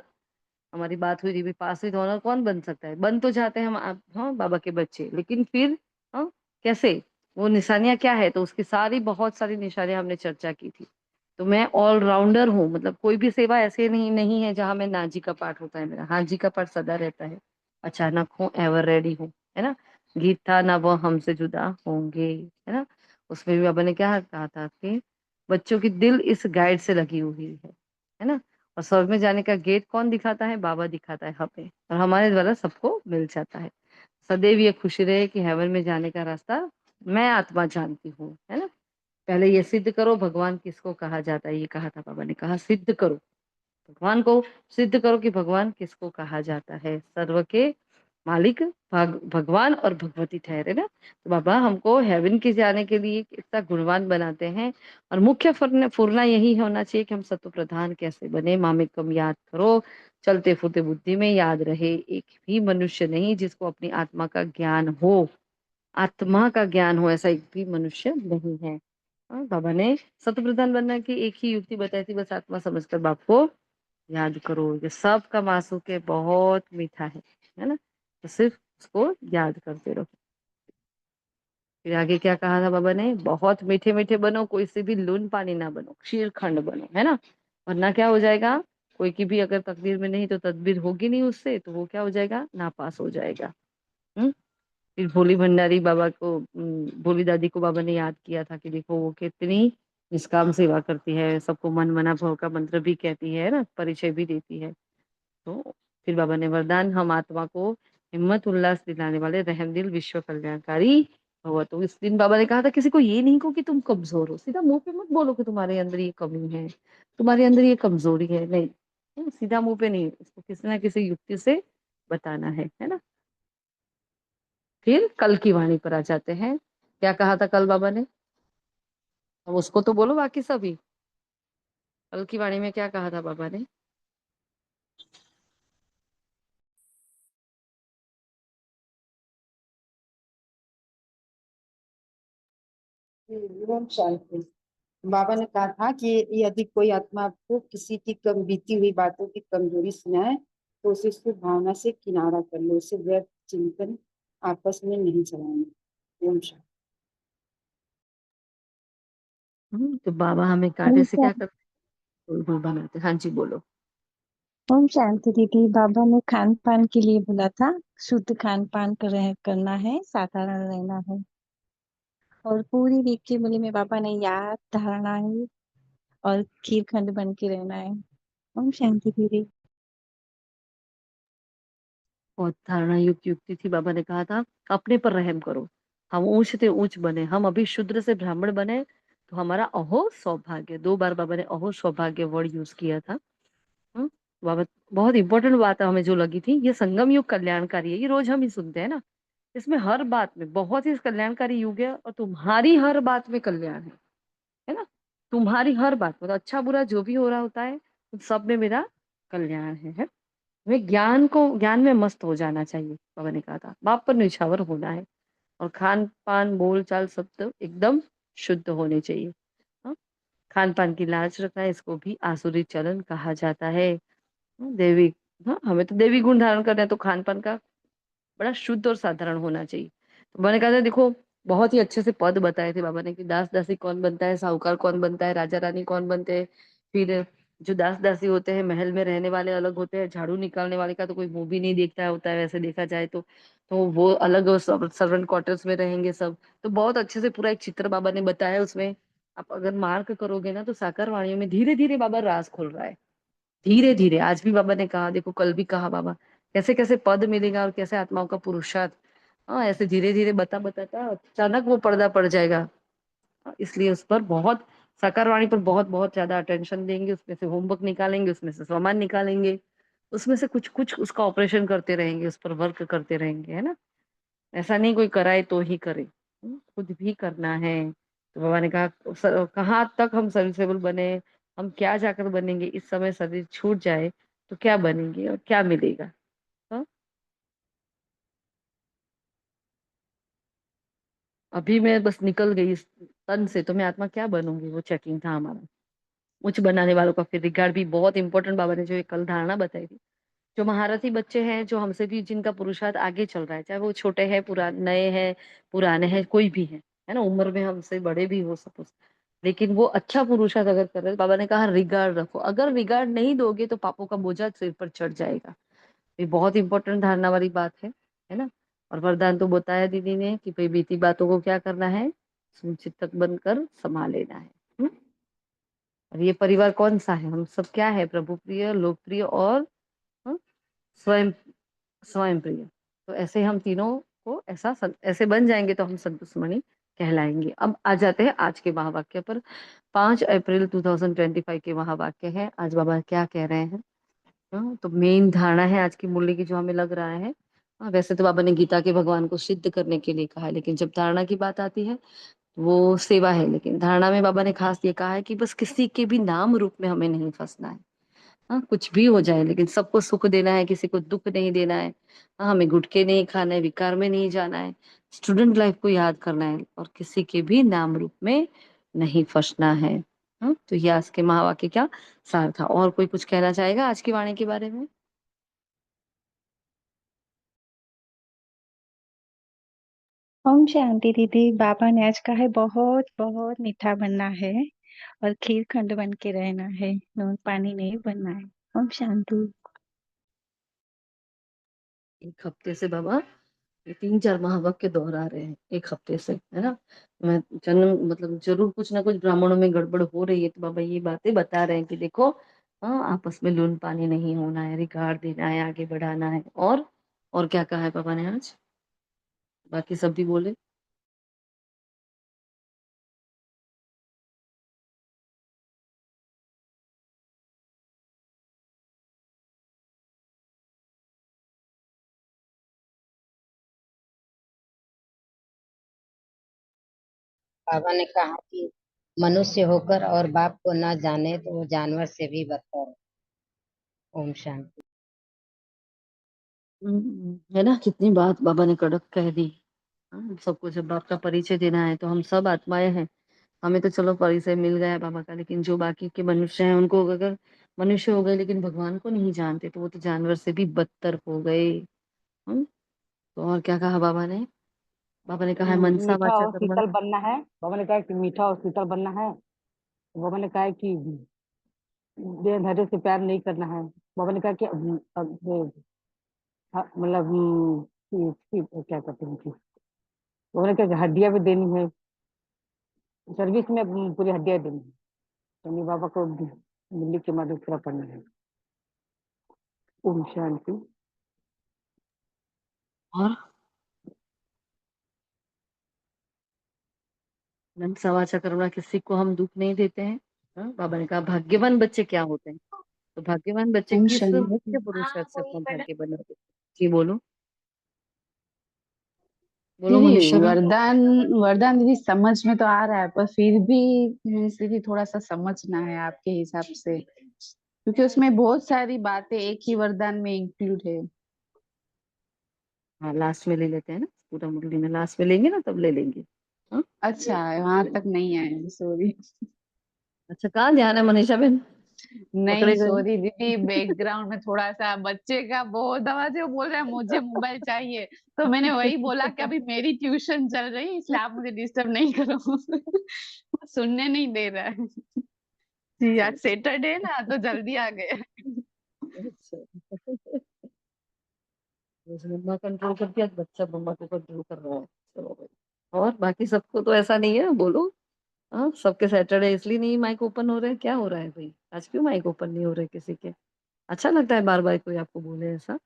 हमारी बात हुई थी भी पास विद ऑनर कौन बन सकता है? बन तो जाते हैं हम आप, हाँ, बाबा के बच्चे, लेकिन फिर हाँ कैसे? वो निशानियां क्या है? तो उसकी सारी बहुत सारी निशानियां हमने चर्चा की थी। तो मैं ऑलराउंडर हूँ, मतलब कोई भी सेवा ऐसे नहीं नहीं है जहां मैं ना जी का पाठ होता है मेरा, हाँ जी का पाठ सदा रहता है। अचानक हो एवर रेडी हो, है ना। गीत था ना वो हमसे जुदा होंगे, है ना। उसमें भी बाबा ने क्या कहा था कि बच्चों की दिल इस गाइड से लगी हुई है ना। और स्वर्ग में जाने का गेट कौन दिखाता है? बाबा दिखाता है हमें, और हमारे द्वारा सबको मिल जाता है। सदैव ये खुशी रहे कि हेवन में जाने का रास्ता मैं आत्मा जानती हूँ, है ना। पहले ये सिद्ध करो भगवान किसको कहा जाता है, ये कहा था बाबा ने, कहा सिद्ध करो भगवान को, सिद्ध करो कि भगवान किसको कहा जाता है। सर्व के मालिक भगवान और भगवती ठहरे ना। तो बाबा हमको हेवन के जाने के लिए कितना गुणवान बनाते हैं। और मुख्य फुरना यही होना चाहिए कि हम सत्व प्रधान कैसे बने। मामेकम याद करो, चलते फूते बुद्धि में याद रहे, एक भी मनुष्य नहीं जिसको अपनी आत्मा का ज्ञान हो, आत्मा का ज्ञान हो, ऐसा एक भी मनुष्य नहीं है। बाबा ने सत्व प्रधान बनने की एक ही युक्ति बताई थी, बस आत्मा समझकर बाप को याद करो। ये सब का मासूक है, बहुत मीठा है ना। तो सिर्फ उसको याद करते रहो। फिर आगे क्या कहा था बाबा ने? बहुत मीठे मीठे बनो, कोई से भी लून पानी ना बनो, क्षीर खंड बनो, है ना। वरना क्या हो जाएगा, कोई की भी अगर तकदीर में नहीं तो तदबीर होगी नहीं उससे, तो वो क्या हो जाएगा, नापास हो जाएगा। हम्म। फिर भोली भंडारी बाबा को, भोली दादी को बाबा ने याद किया था कि देखो वो कितनी निष्काम सेवा करती है, सबको मन मना भव का मंत्र भी कहती है ना, परिचय भी देती है। तो फिर बाबा ने वरदान, हम आत्मा को हिम्मत उल्लास दिलाने वाले रहमदिल विश्व कल्याणकारी भव। तो इस दिन बाबा ने कहा था किसी को ये नहीं कहो कि तुम कमजोर हो, सीधा मुंह पे मत बोलो कि तुम्हारे अंदर ये कमी है, तुम्हारे अंदर ये कमजोरी है, नहीं। सीधा मुंह पे नहीं, इसको किसी ना किसी युक्ति से बताना है ना। फिर कल की वाणी पर आ जाते हैं। क्या कहा था कल बाबा ने? अब उसको तो बोलो बाकी सभी। कल की वाणी में क्या कहा था बाबा ने? ओम शांति। बाबा ने कहा था कि यदि कोई आत्मा आपको किसी की कम बीती हुई बातों की कमजोरी सुनाए तो उसे उसकी भावना से किनारा कर लो, उसे व्यर्थ चिंतन आपस में नहीं चलाना। ओम शांति। तो बाबा हमें कांटे ओम से क्या करते हैं? बुलबुल बनाते हैं। हाँ जी बोलो। ओम शांति दीदी, बाबा ने खान पान के लिए बोला था। शुद्ध खान पान करना है, साधारण रहना है। और पूरी वीक के बोले में बाबा ने याद धारणा है और खीर खंड बन के रहना है। ओम शांति दीदी। बहुत धारणा युक्त युक्ति थी। बाबा ने कहा था अपने पर रहम करो, हम ऊंच से ऊंच बने, हम अभी शूद्र से ब्राह्मण बने तो हमारा अहो सौभाग्य। 2 बार बाबा ने अहो सौभाग्य वर्ड यूज किया था। हम्म, बाबा बहुत इंपॉर्टेंट बात है हमें जो लगी थी, ये संगम युग कल्याणकारी है, ये रोज हम ही सुनते हैं ना। इसमें हर बात में बहुत ही कल्याणकारी युग है, और तुम्हारी हर बात में कल्याण है ना। तुम्हारी हर बात मतलब अच्छा बुरा जो भी हो रहा होता है उन सब में मेरा कल्याण है। हमें ज्ञान में मस्त हो जाना चाहिए। बाबा ने कहा था बाप पर निछावर होना है, और खान पान बोल चाल सब तो एकदम शुद्ध होने चाहिए। हाँ? खान पान की लाज रखना है, इसको भी आसुरी चलन कहा जाता है। देवी, हाँ हमें तो देवी गुण धारण करना है, तो खान पान का बड़ा शुद्ध और साधारण होना चाहिए। तो मैंने कहा था देखो, बहुत ही अच्छे से पद बताए थे बाबा ने कि दास दासी कौन बनता है, साहूकार कौन बनता है, राजा रानी कौन बनते हैं। फिर जो दास दासी होते हैं महल में रहने वाले अलग होते हैं, झाड़ू निकालने वाले का तो कोई मुंह भी नहीं देखता होता है वैसे देखा जाए तो वो अलग सर्वेंट क्वार्टर्स में रहेंगे सब। तो बहुत अच्छे से पूरा एक चित्र बाबा ने बताया उसमें। आप अगर मार्क करोगे ना तो साकार वाणियों में धीरे धीरे बाबा राज खोल रहा है, धीरे धीरे। आज भी बाबा ने कहा, देखो कल भी कहा बाबा, कैसे कैसे पद मिलेगा और कैसे आत्माओं का पुरुषार्थ। हाँ ऐसे धीरे धीरे बताता अचानक वो पर्दा पड़ जाएगा। इसलिए उस पर बहुत, साकार वाणी पर बहुत बहुत ज्यादा अटेंशन देंगे, उसमें से होमवर्क निकालेंगे, उसमें से सामान निकालेंगे, उसमें से कुछ कुछ उसका ऑपरेशन करते रहेंगे, उस पर वर्क करते रहेंगे, है ना। ऐसा नहीं कोई कराए तो ही करे, खुद भी करना है। तो बाबा ने कहा कहाँ तक हम सर्विसेबल बने, हम क्या जाकर बनेंगे, इस समय शरीर छूट जाए तो क्या बनेंगे और क्या मिलेगा। हाँ? अभी मैं बस निकल गई इस तन से तो मैं आत्मा क्या बनूंगी, वो चेकिंग था हमारा। उच्च बनाने वालों का फिर रिगार्ड भी बहुत इंपॉर्टेंट बाबा ने जो ये कल धारणा बताई थी। जो महारथी बच्चे हैं, जो हमसे भी जिनका पुरुषार्थ आगे चल रहा है, चाहे वो छोटे हैं नए हैं पुराने हैं, कोई भी है ना, उम्र में हमसे बड़े भी हो सपोज, लेकिन वो अच्छा पुरुषार्थ अगर कर रहे हैं, बाबा ने कहा रिगार्ड रखो। अगर रिगार्ड नहीं दोगे तो पापों का बोझा सिर पर चढ़ जाएगा। ये बहुत इंपॉर्टेंट धारणा वाली बात है ना। और वरदान तो बताया दीदी ने कि भाई बीती बातों को क्या करना है, सुचिंतक बनकर संभाल लेना है। हम्म? और ये परिवार कौन सा है, हम सब क्या है, प्रभु प्रिय, लोकप्रिय और हाँ, स्वयं स्वयं प्रिय। तो ऐसे हम तीनों को ऐसे बन जाएंगे तो हम संतुष्टमणि कहलाएंगे। अब आ जाते हैं आज के महावाक्य पर। 5 अप्रैल 2025 के महावाक्य है। आज बाबा क्या कह रहे हैं। तो मेन धारणा है आज की मुरली की जो हमें लग रहा है। वैसे तो बाबा ने गीता के भगवान को सिद्ध करने के लिए कहा है, लेकिन जब धारणा की बात आती है वो सेवा है। लेकिन धारणा में बाबा ने खास ये कहा है कि बस किसी के भी नाम रूप में हमें नहीं फंसना है। हाँ, कुछ भी हो जाए लेकिन सबको सुख देना है, किसी को दुख नहीं देना है। हाँ, हमें गुटके नहीं खाना है, विकार में नहीं जाना है, स्टूडेंट लाइफ को याद करना है और किसी के भी नाम रूप में नहीं फंसना है। हाँ, तो ये आज के महावाक्य क्या सार था। और कोई कुछ कहना चाहेगा आज की वाणी के बारे में। ओम शांति दीदी। बाबा ने आज कहा है बहुत बहुत मीठा बनना है और खीर खंड बन के रहना है, नून पानी नहीं बनना है। ओम शांति। एक हफ्ते से बाबा ये 3-4 महावाक्य दोहरा रहे हैं, एक हफ्ते से, है ना। मैं जन्म मतलब जरूर कुछ ना कुछ ब्राह्मणों में गड़बड़ हो रही है, तो बाबा ये बातें बता रहे हैं कि देखो, हाँ, आपस में लून पानी नहीं होना है, रिगार्ड देना है, आगे बढ़ाना है। और क्या कहा है बाबा ने आज, बाकी सब भी बोले। बाबा ने कहा कि मनुष्य होकर और बाप को न जाने तो वो जानवर से भी बदतर है। ओम शांति। है ना, कितनी बात बाबा ने कड़क कह दी। हाँ, सबको जब बाप का परिचय देना है तो हम सब आत्माएं हैं। हमें तो चलो परिचय मिल गया है बाबा का, लेकिन जो बाकी के मनुष्य हैं उनको अगर मनुष्य हो गए लेकिन भगवान को नहीं जानते तो वो तो जानवर से भी बदतर हो गए। तो और क्या कहा बाबा ने। बाबा ने कहा है मनसा मीठा वाचा और शीतल कर्मणा। बनना है। बाबा ने कहा कि मीठा और शीतल बनना है। बाबा ने कहा है कि देहधारियों से प्यार नहीं करना है। बाबा ने कहा कि मतलब क्या कहते हैं कि बाबा ने कहा कि हड्डियां भी देनी है, सर्विस में पूरी हड्डियां देनी है। तो मेरे बाबा को दिल्ली के माध्यम पूरा पढ़ना है। ओम शांति। और मनसा वाचा कर्मणा, किसी को हम दुख नहीं देते हैं। हाँ, बाबा ने कहा भाग्यवान बच्चे क्या होते हैं। तो भाग्यवान बच्चे ओम किस शांति। मुख्य पुरुषार्थ से अपना भाग्य बनाते हैं। जी बोलो, बोलो दीदी मनीषा बेन। वरदान, वरदान दीदी समझ में तो आ रहा है पर फिर भी दीदी थोड़ा सा समझना है आपके हिसाब से, क्योंकि उसमें बहुत सारी बातें एक ही वरदान में इंक्लूड है। हाँ, लास्ट में ले लेते हैं ना, पूरा मुरली में लास्ट में लेंगे ना, तब ले लेंगे। हाँ, अच्छा, वहां तक नहीं आए, सॉरी। अच्छा, कहाँ ध्यान है मनीषा बेन, नहीं पकड़े गए। सॉरी दीदी, बैकग्राउंड में थोड़ा सा बच्चे का बहुत आवाज है, वो बोल रहा है मुझे मोबाइल चाहिए। तो मैंने वही बोला कि अभी मेरी ट्यूशन चल रही है इसलिए आप मुझे डिस्टर्ब नहीं करो। वो सुनने नहीं दे रहा है जी, आज सैटरडे है ना तो जल्दी आ गए। अच्छा, जैसे मम्मा कंट्रोल करती है, आज बच्चा मम्मा को कंट्रोल कर रहा है। चलो भाई, और बाकी सबको तो ऐसा नहीं है, बोलो। हाँ, सबके सैटरडे इसलिए नहीं माइक ओपन हो रहे हैं, क्या हो रहा है भाई, आज क्यों माइक ओपन नहीं हो रहे किसी के। अच्छा लगता है बार बार कोई आपको बोले ऐसा।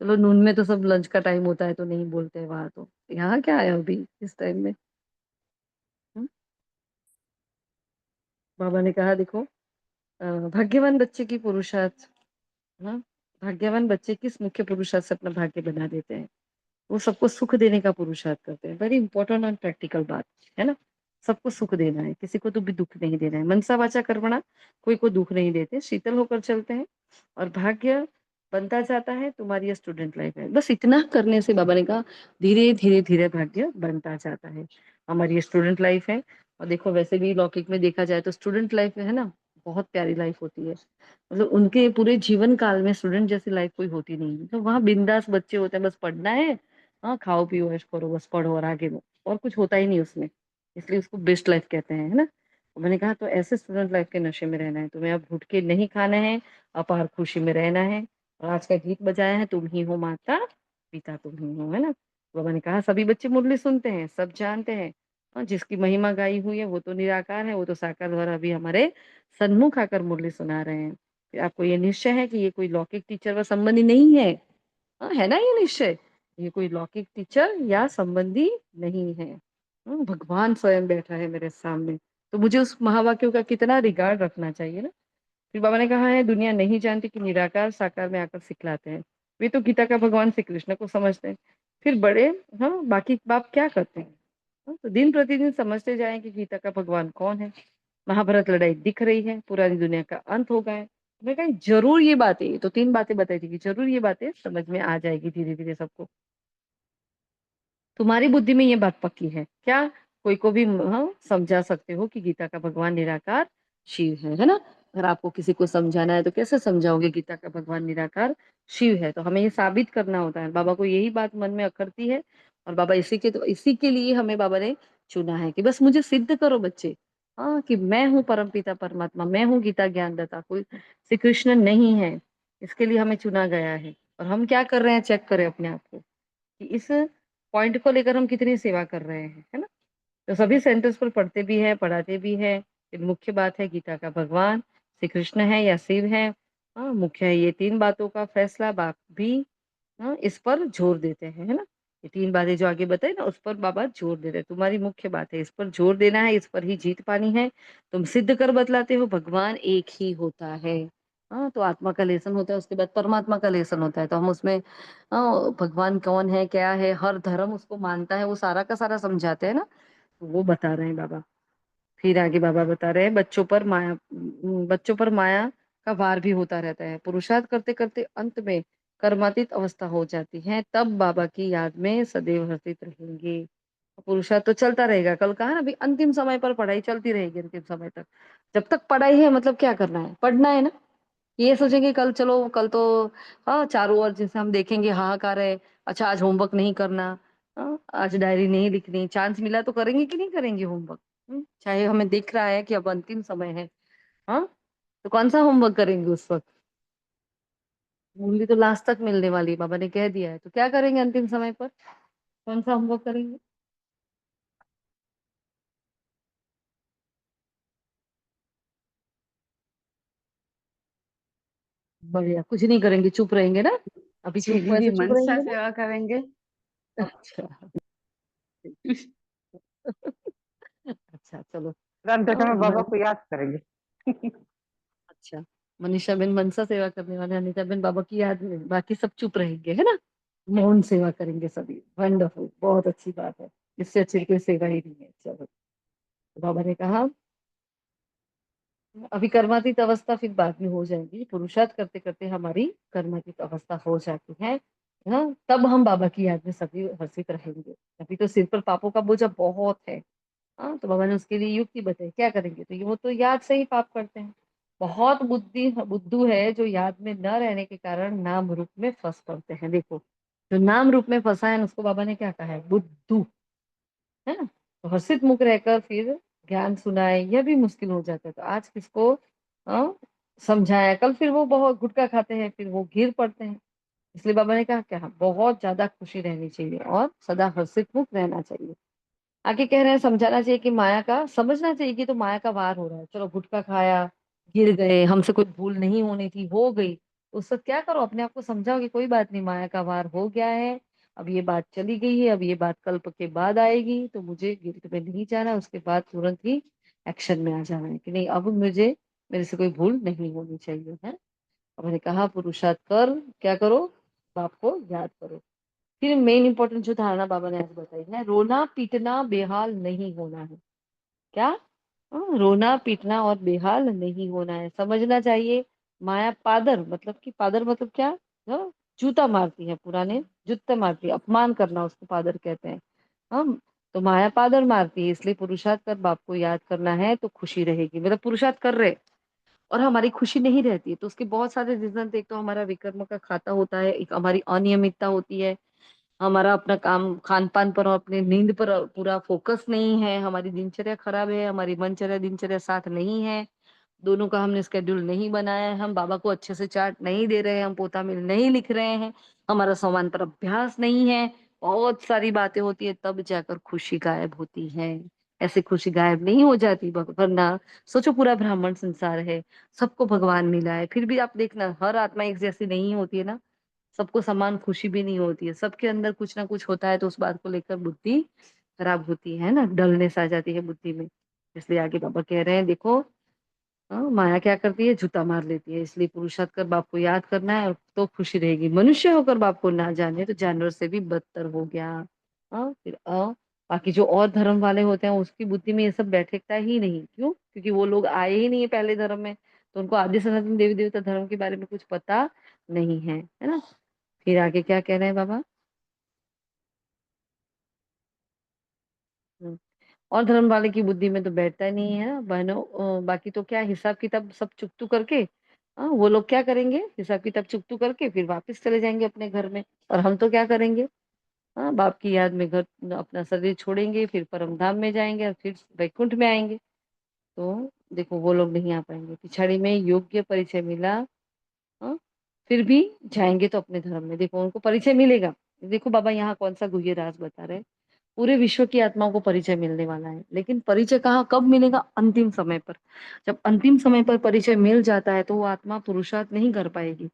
चलो नून में तो सब लंच का टाइम होता है तो नहीं बोलते हैं वहां, तो यहाँ क्या है अभी इस टाइम में। हम्म? बाबा ने कहा देखो, भाग्यवान बच्चे की पुरुषार्थ। हाँ, भाग्यवान बच्चे किस मुख्य पुरुषार्थ से अपना भाग्य बना देते हैं। वो सबको सुख देने का पुरुषार्थ करते हैं। वेरी इंपॉर्टेंट और प्रैक्टिकल बात है ना। सबको सुख देना है, किसी को तो भी दुख नहीं देना है। मनसा वाचा कर्मणा, कोई को दुख नहीं देते, शीतल होकर चलते हैं और भाग्य बनता जाता है। तुम्हारी स्टूडेंट लाइफ है, बस इतना करने से बाबा ने कहा धीरे धीरे धीरे भाग्य बनता जाता है। हमारी स्टूडेंट लाइफ है। और देखो वैसे भी लौकिक में देखा जाए तो स्टूडेंट लाइफ है ना, बहुत प्यारी लाइफ होती है। मतलब उनके पूरे जीवन काल में स्टूडेंट जैसी लाइफ कोई होती नहीं है। तो वहाँ बिंदास बच्चे होते हैं, बस पढ़ना है। हाँ, खाओ पियो ऐश करो, बस पढ़ो और आगे बढ़ो, और कुछ होता ही नहीं उसमें। इसलिए उसको बेस्ट लाइफ कहते हैं, है ना। तो मैंने कहा तो ऐसे स्टूडेंट लाइफ के नशे में रहना है तुम्हें, अब घुट के नहीं खाना है, अपार खुशी में रहना है। और आज का गीत बजाया है, तुम ही हो माता पिता तुम ही हो, है ना। बाबा ने कहा सभी बच्चे मुरली सुनते हैं, सब जानते हैं, जिसकी महिमा गाई हुई है वो तो निराकार है, वो तो साकार द्वारा अभी हमारे सन्मुख आकर मुरली सुना रहे हैं। फिर आपको ये निश्चय है कि ये कोई लौकिक टीचर व संबंधी नहीं है। है ना ये निश्चय, ये कोई लौकिक टीचर या संबंधी नहीं है। भगवान स्वयं बैठा है मेरे सामने, तो मुझे उस महावाक्यों का कितना रिगार्ड रखना चाहिए ना। फिर बाबा ने कहा है दुनिया नहीं जानती कि निराकार साकार में आकर सिखलाते हैं, वे तो गीता का भगवान श्री कृष्ण को समझते हैं। फिर बड़े, बाकी बाप क्या करते हैं। तो दिन प्रतिदिन समझते जाएं कि गीता का भगवान कौन है। महाभारत लड़ाई दिख रही है, पुरानी दुनिया का अंत हो गया है। मैं कहा जरूर ये बातें, ये तो 3 बातें बताई थी कि जरूर ये बातें समझ में आ जाएगी धीरे धीरे सबको। तुम्हारी बुद्धि में ये बात पक्की है क्या? कोई को भी समझा सकते हो कि गीता का भगवान निराकार शिव है ना। अगर आपको किसी को समझाना है तो कैसे समझाओगे गीता का भगवान निराकार शिव है? तो हमें ये साबित करना होता है। बाबा को यही बात मन में अखरती है, और बाबा इसी के लिए हमें बाबा ने चुना है कि बस मुझे सिद्ध करो बच्चे, कि मैं हूँ परम पिता परमात्मा, मैं हूँ गीता ज्ञानदाता, कोई श्री कृष्ण नहीं है। इसके लिए हमें चुना गया है। और हम क्या कर रहे हैं, चेक करें अपने आप को कि इस पॉइंट को लेकर हम कितनी सेवा कर रहे हैं, है ना। तो सभी सेंटर्स पर पढ़ते भी है, पढ़ाते भी है। फिर मुख्य बात है गीता का भगवान श्री कृष्ण है या शिव है। मुख्य है, ये 3 बातों का फैसला बाप भी इस पर जोर देते हैं, है ना। ये 3 बातें जो आगे बताई ना, उस पर बाबा जोर दे रहे हैं। तुम्हारी मुख्य बात है, इस पर जोर देना है, इस पर ही जीत पानी है। तुम सिद्ध कर बतलाते हो भगवान एक ही होता है। तो आत्मा का लेसन होता है, उसके बाद परमात्मा का लेसन होता है। तो हम उसमें भगवान कौन है, क्या है, हर धर्म उसको मानता है, वो सारा का सारा समझाते हैं ना। तो वो बता रहे हैं बाबा। फिर आगे बाबा बता रहे हैं बच्चों पर माया का वार भी होता रहता है। पुरुषार्थ करते करते अंत में कर्मातीत अवस्था हो जाती है, तब बाबा की याद में सदैव हर्षित रहेंगे। पुरुषार्थ तो चलता रहेगा, कल कहा ना, अभी अंतिम समय पर पढ़ाई चलती रहेगी अंतिम समय तक। जब तक पढ़ाई है मतलब क्या करना है, पढ़ना है ना। ये सोचेंगे कल, चलो कल तो चारों ओर जैसे हम देखेंगे हाहाकार है, अच्छा आज होमवर्क नहीं करना, आज डायरी नहीं लिखनी, चांस मिला तो करेंगे कि नहीं करेंगे होमवर्क। चाहे हमें दिख रहा है कि अब अंतिम समय है, हाँ, तो कौन सा होमवर्क करेंगे उस वक्त। मूली तो लास्ट तक मिलने वाली है, बाबा ने कह दिया है, तो क्या करेंगे अंतिम समय पर, कौन सा होमवर्क करेंगे। बढ़िया, कुछ नहीं करेंगे, चुप रहेंगे ना। अभी जी चुप दीदी, वैसे चुप मनसा रहेंगे ना। सेवा करेंगे। अच्छा। अच्छा चलो। अंत में बाबा मन, को याद करेंगे। अच्छा, मनीषा बेन मनसा सेवा करने वाले, अनिता बेन बाबा की याद में, बाकी सब चुप रहेंगे, है ना। मौन सेवा करेंगे सभी, वंडरफुल, बहुत अच्छी बात है। इससे अच्छी कोई सेवा ही नहीं है। चलो, तो बाबा ने कहा अभी कर्मातीत अवस्था फिर बाद में हो जाएगी, पुरुषार्थ करते करते हमारी कर्मातीत अवस्था हो जाती है। तब हम बाबा की याद में सभी हर्षित रहेंगे। अभी तो सिर पर पापों का बोझा बहुत है। तो बाबा ने उसके लिए युक्ति बताई, क्या करेंगे, तो ये वो तो याद से ही पाप करते हैं। बहुत बुद्धू है जो याद में न रहने के कारण नाम रूप में फंस पड़ते हैं। देखो, जो नाम रूप में फंसा है उसको बाबा ने क्या कहा है, बुद्धू, है ना। तो हर्षित मुख रहकर फिर ज्ञान सुनाए, यह भी मुश्किल हो जाता है। तो आज किसको अ, समझाया, कल फिर वो बहुत गुटखा खाते हैं, फिर वो गिर पड़ते हैं। इसलिए बाबा ने कहा क्या, बहुत ज्यादा खुशी रहनी चाहिए और सदा हर्षित मुख रहना चाहिए। आगे कह रहे हैं समझाना चाहिए कि माया का, समझना चाहिए कि तो माया का वार हो रहा है। चलो गुटखा खाया, गिर गए, हमसे कोई भूल नहीं होनी थी, हो गई, उस वक्त क्या करो, अपने आप को समझाओ कि कोई बात नहीं, माया का वार हो गया है, अब ये बात चली गई है, अब ये बात कल्प के बाद आएगी, तो मुझे गिल्ट में नहीं जाना, उसके बाद तुरंत ही एक्शन में आ जाना है कि नहीं, अब मुझे, मेरे से कोई भूल नहीं होनी चाहिए, है। अब मैंने कहा पुरुषार्थ कर, क्या करो, बाप को याद करो। फिर मेन इंपॉर्टेंट जो धारणा बाबा ने आज बताई है, रोना पीटना बेहाल नहीं होना है। क्या? रोना पीटना और बेहाल नहीं होना है, समझना चाहिए। माया पादर, मतलब कि पादर मतलब क्या, जूता मारती है, पुराने जूते मारती है, अपमान करना उसको पादर कहते हैं। हम, तो माया पादर मारती है, इसलिए पुरुषार्थ कर बाप को याद करना है तो खुशी रहेगी। मतलब पुरुषार्थ कर रहे और हमारी खुशी नहीं रहती है, तो उसके बहुत सारे रीजन। एक तो हमारा विकर्म का खाता होता है, एक हमारी अनियमितता होती है, हमारा अपना काम खान पान पर और अपनी नींद पर पूरा फोकस नहीं है, हमारी दिनचर्या खराब है, हमारी मनचर्या दिनचर्या साथ नहीं है, दोनों का हमने स्केड्यूल नहीं बनाया है, हम बाबा को अच्छे से चार्ट नहीं दे रहे हैं, हम पोता मिल नहीं लिख रहे हैं, हमारा सोमवार पर अभ्यास नहीं है, बहुत सारी बातें होती है, तब जाकर खुशी गायब होती है। ऐसे खुशी गायब नहीं हो जाती, वरना सोचो पूरा ब्राह्मण संसार है, सबको भगवान मिला है, फिर भी आप देखना हर आत्मा एक जैसी नहीं होती है ना, सबको समान खुशी भी नहीं होती है, सबके अंदर कुछ ना कुछ होता है, तो उस बात को लेकर बुद्धि खराब होती है ना, डलनेस आ जाती है बुद्धि में। इसलिए आगे बाबा कह रहे हैं देखो, हाँ, माया क्या करती है, जूता मार लेती है, इसलिए पुरुषार्थ कर बाप को याद करना है तो खुशी रहेगी। मनुष्य होकर बाप को ना जाने तो जानवर से भी बदतर हो गया। फिर बाकी जो और धर्म वाले होते हैं उसकी बुद्धि में ये सब बैठेगा ही नहीं, क्यों? क्योंकि वो लोग आए ही नहीं है पहले धर्म में, तो उनको आदि सनातन देवी देवता धर्म के बारे में कुछ पता नहीं है ना। फिर आगे क्या कह रहे हैं बाबा? हम्म, और धर्म वाले की बुद्धि में तो बैठता ही नहीं है ना बहनों। बाकी तो क्या हिसाब किताब सब चुकतू करके, वो लोग क्या करेंगे, हिसाब किताब चुकतू करके फिर वापस चले जाएंगे अपने घर में। और हम तो क्या करेंगे, बाप की याद में घर अपना शरीर छोड़ेंगे, फिर परम धाम में जाएंगे और फिर वैकुंठ में आएंगे। तो देखो वो लोग नहीं आ पाएंगे, पिछाड़ी में योग्य परिचय मिला, हाँ, फिर भी जाएंगे तो अपने धर्म में, देखो उनको परिचय मिलेगा। देखो बाबा यहाँ कौन सा गुह्य राज बता रहे हैं, पूरे विश्व की आत्माओं को परिचय मिलने वाला है, लेकिन परिचय कहाँ कब मिलेगा, अंतिम समय पर। जब अंतिम समय पर परिचय मिल जाता है तो वो आत्मा पुरुषार्थ नहीं कर पाएगी।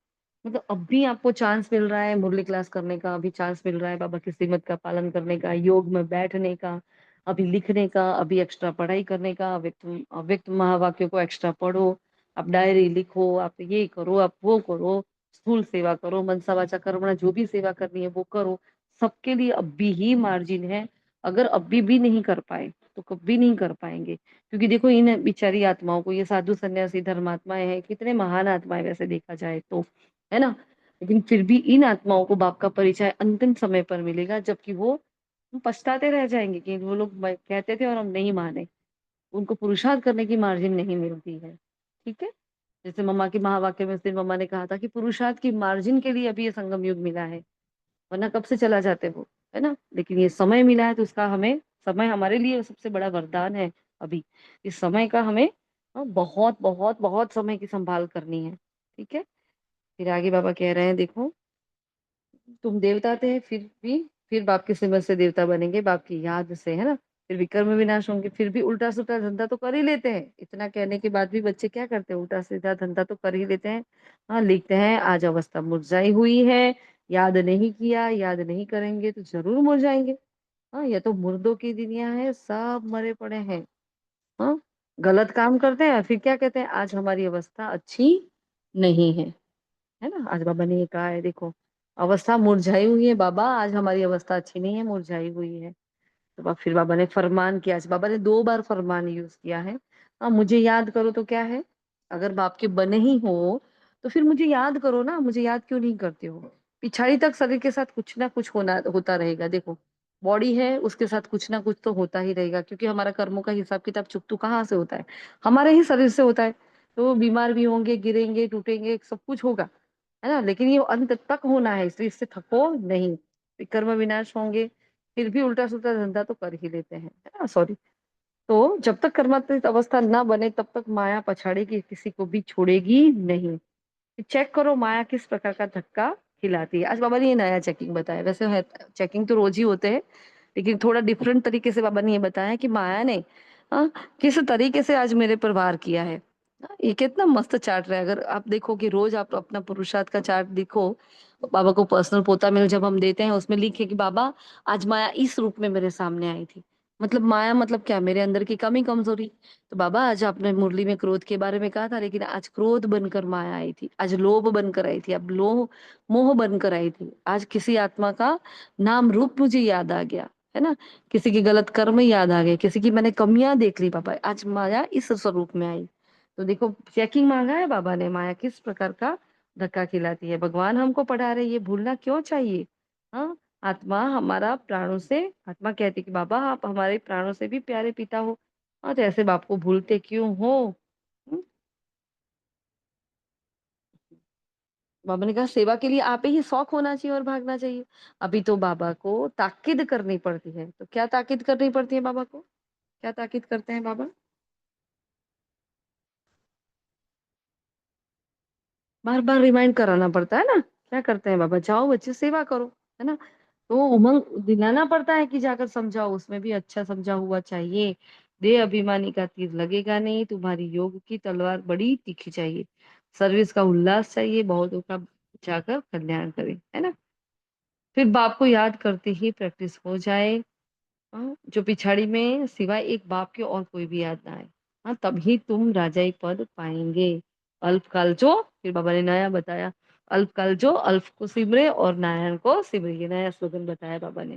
मतलब अब भी आपको चांस मिल रहा है मुरली क्लास करने का, अभी चांस मिल रहा है बाबा की श्रीमत का पालन करने का, योग में बैठने का, अभी लिखने का, अभी एक्स्ट्रा पढ़ाई करने का, अव्यक्त अव्यक्त महावाक्यों को एक्स्ट्रा पढ़ो, आप डायरी लिखो, आप ये करो, आप वो करो, स्थूल सेवा करो, मनसा वाचा कर्मणा जो भी सेवा करनी है वो करो। सबके लिए अभी ही मार्जिन है। अगर अभी भी नहीं कर पाए तो कभी नहीं कर पाएंगे, क्योंकि देखो इन बिचारी आत्माओं को, ये साधु सन्यासी धर्मात्माएं हैं, कितने महान आत्माएं वैसे देखा जाए तो, है ना, लेकिन फिर भी इन आत्माओं को बाप का परिचय अंतिम समय पर मिलेगा, जबकि वो पछताते रह जाएंगे कि वो लोग कहते थे और हम नहीं माने। उनको पुरुषार्थ करने की मार्जिन नहीं मिलती है। ठीक है, जैसे मम्मा की महावाक्य में उस दिन मम्मा ने कहा था कि पुरुषार्थ की मार्जिन के लिए अभी ये संगम युग मिला है, वरना कब से चला जाते वो, है ना। लेकिन ये समय मिला है तो उसका हमें, समय हमारे लिए सबसे बड़ा वरदान है। अभी इस समय का हमें बहुत बहुत बहुत समय की संभाल करनी है। ठीक है, फिर आगे बाबा कह रहे हैं देखो, तुम देवता थे फिर बाप की सिमत से देवता बनेंगे, बाप की याद से, है ना। फिर विकर्म विनाश होंगे, फिर भी उल्टा सुल्टा धंधा तो कर ही लेते हैं। इतना कहने के बाद भी बच्चे क्या करते हैं, उल्टा सीधा धंधा तो कर ही लेते हैं। हाँ, लिखते हैं आज अवस्था मुरझाई हुई है, याद नहीं किया, याद नहीं करेंगे तो जरूर मुरझाएंगे। हाँ, ये तो मुर्दों की दुनिया है, सब मरे पड़े हैं। हाँ, गलत काम करते हैं फिर क्या कहते हैं, आज हमारी अवस्था अच्छी नहीं है ना। आज बाबा ने ये कहा है देखो, अवस्था मुरझाई हुई है बाबा, आज हमारी अवस्था अच्छी नहीं है, मुरझाई हुई है। तो फिर बाबा ने फरमान किया, आज बाबा ने 2 बार फरमान यूज किया है। मुझे याद करो तो क्या है, अगर बाप के बने ही हो तो फिर मुझे याद करो ना, मुझे याद क्यों नहीं करते हो। पिछाड़ी तक शरीर के साथ कुछ ना कुछ होता रहेगा। देखो बॉडी है उसके साथ कुछ ना कुछ तो होता ही रहेगा, क्योंकि हमारा कर्मों का हिसाब किताब चुकतू कहाँ से होता है, हमारे ही शरीर से होता है। तो बीमार भी होंगे, गिरेंगे, टूटेंगे, सब कुछ होगा, है ना, लेकिन ये अंत तक होना है, इसलिए इससे थको नहीं। कर्म विनाश होंगे, फिर भी उल्टा सुल्टा धंधा तो कर ही लेते हैं, है ना, सॉरी। तो जब तक कर्मातीत अवस्था ना बने तब तक माया पछाड़ेगी, किसी को भी छोड़ेगी नहीं। चेक करो माया किस प्रकार का धक्का खिलाती है। आज बाबा ने ये नया चेकिंग बताया, वैसे है चेकिंग तो रोज ही होते हैं, लेकिन थोड़ा डिफरेंट तरीके से बाबा ने ये बताया कि माया ने हाँ किस तरीके से आज मेरे पर वार किया है। ये कितना मस्त चार्ट रहा है, अगर आप देखो कि रोज आप अपना पुरुषार्थ का चार्ट देखो, बाबा को पर्सनल पोता मिल जब हम देते हैं उसमें लिखे कि बाबा आज माया इस रूप में मेरे सामने आई थी। मतलब माया मतलब क्या, मेरे अंदर की कमी कमजोरी। तो बाबा आज आपने मुरली में क्रोध के बारे में कहा था, लेकिन आज क्रोध बनकर माया आई थी, आज लोभ बनकर आई थी, अब लोभ मोह बनकर आई थी। आज किसी आत्मा का नाम रूप मुझे याद आ गया, है ना, किसी के गलत कर्म याद आ गए, किसी की मैंने कमियां देख ली, बाबा आज माया इस स्वरूप में आई। तो देखो चेकिंग मांगा है बाबा ने, माया किस प्रकार का धक्का खिलाती है। भगवान हमको पढ़ा रहे, ये भूलना क्यों चाहिए। हाँ, आत्मा हमारा प्राणों से, आत्मा कहती कि बाबा आप हमारे प्राणों से भी प्यारे पिता हो। हाँ, तो ऐसे बाप को भूलते क्यों हो। हम्म, बाबा ने कहा सेवा के लिए आप ही शौक होना चाहिए और भागना चाहिए। अभी तो बाबा को ताकीद करनी पड़ती है, तो क्या ताकीद करनी पड़ती है बाबा को, क्या ताकीद करते हैं बाबा? बार बार रिमाइंड कराना पड़ता है ना। क्या करते हैं बाबा, जाओ बच्चे सेवा करो, है ना। तो उमंग दिलाना पड़ता है कि जाकर समझाओ, उसमें भी अच्छा समझा हुआ चाहिए। दे अभिमानी का तीर लगेगा नहीं, तुम्हारी योग की तलवार बड़ी तीखी चाहिए, सर्विस का उल्लास चाहिए, बहुतों का जाकर कल्याण करे, है ना। फिर बाप को याद करते ही प्रैक्टिस हो जाए। हाँ, जो पिछाड़ी में सिवाय एक बाप के और कोई भी याद ना आए। हाँ, तभी तुम राजाई पद पाएंगे। अल्प कालजो, फिर बाबा ने नया बताया, अल्प कालजो अल्प को सिमरे और नारायण को सिमरे, ये नया स्लोगन बताया बाबा ने।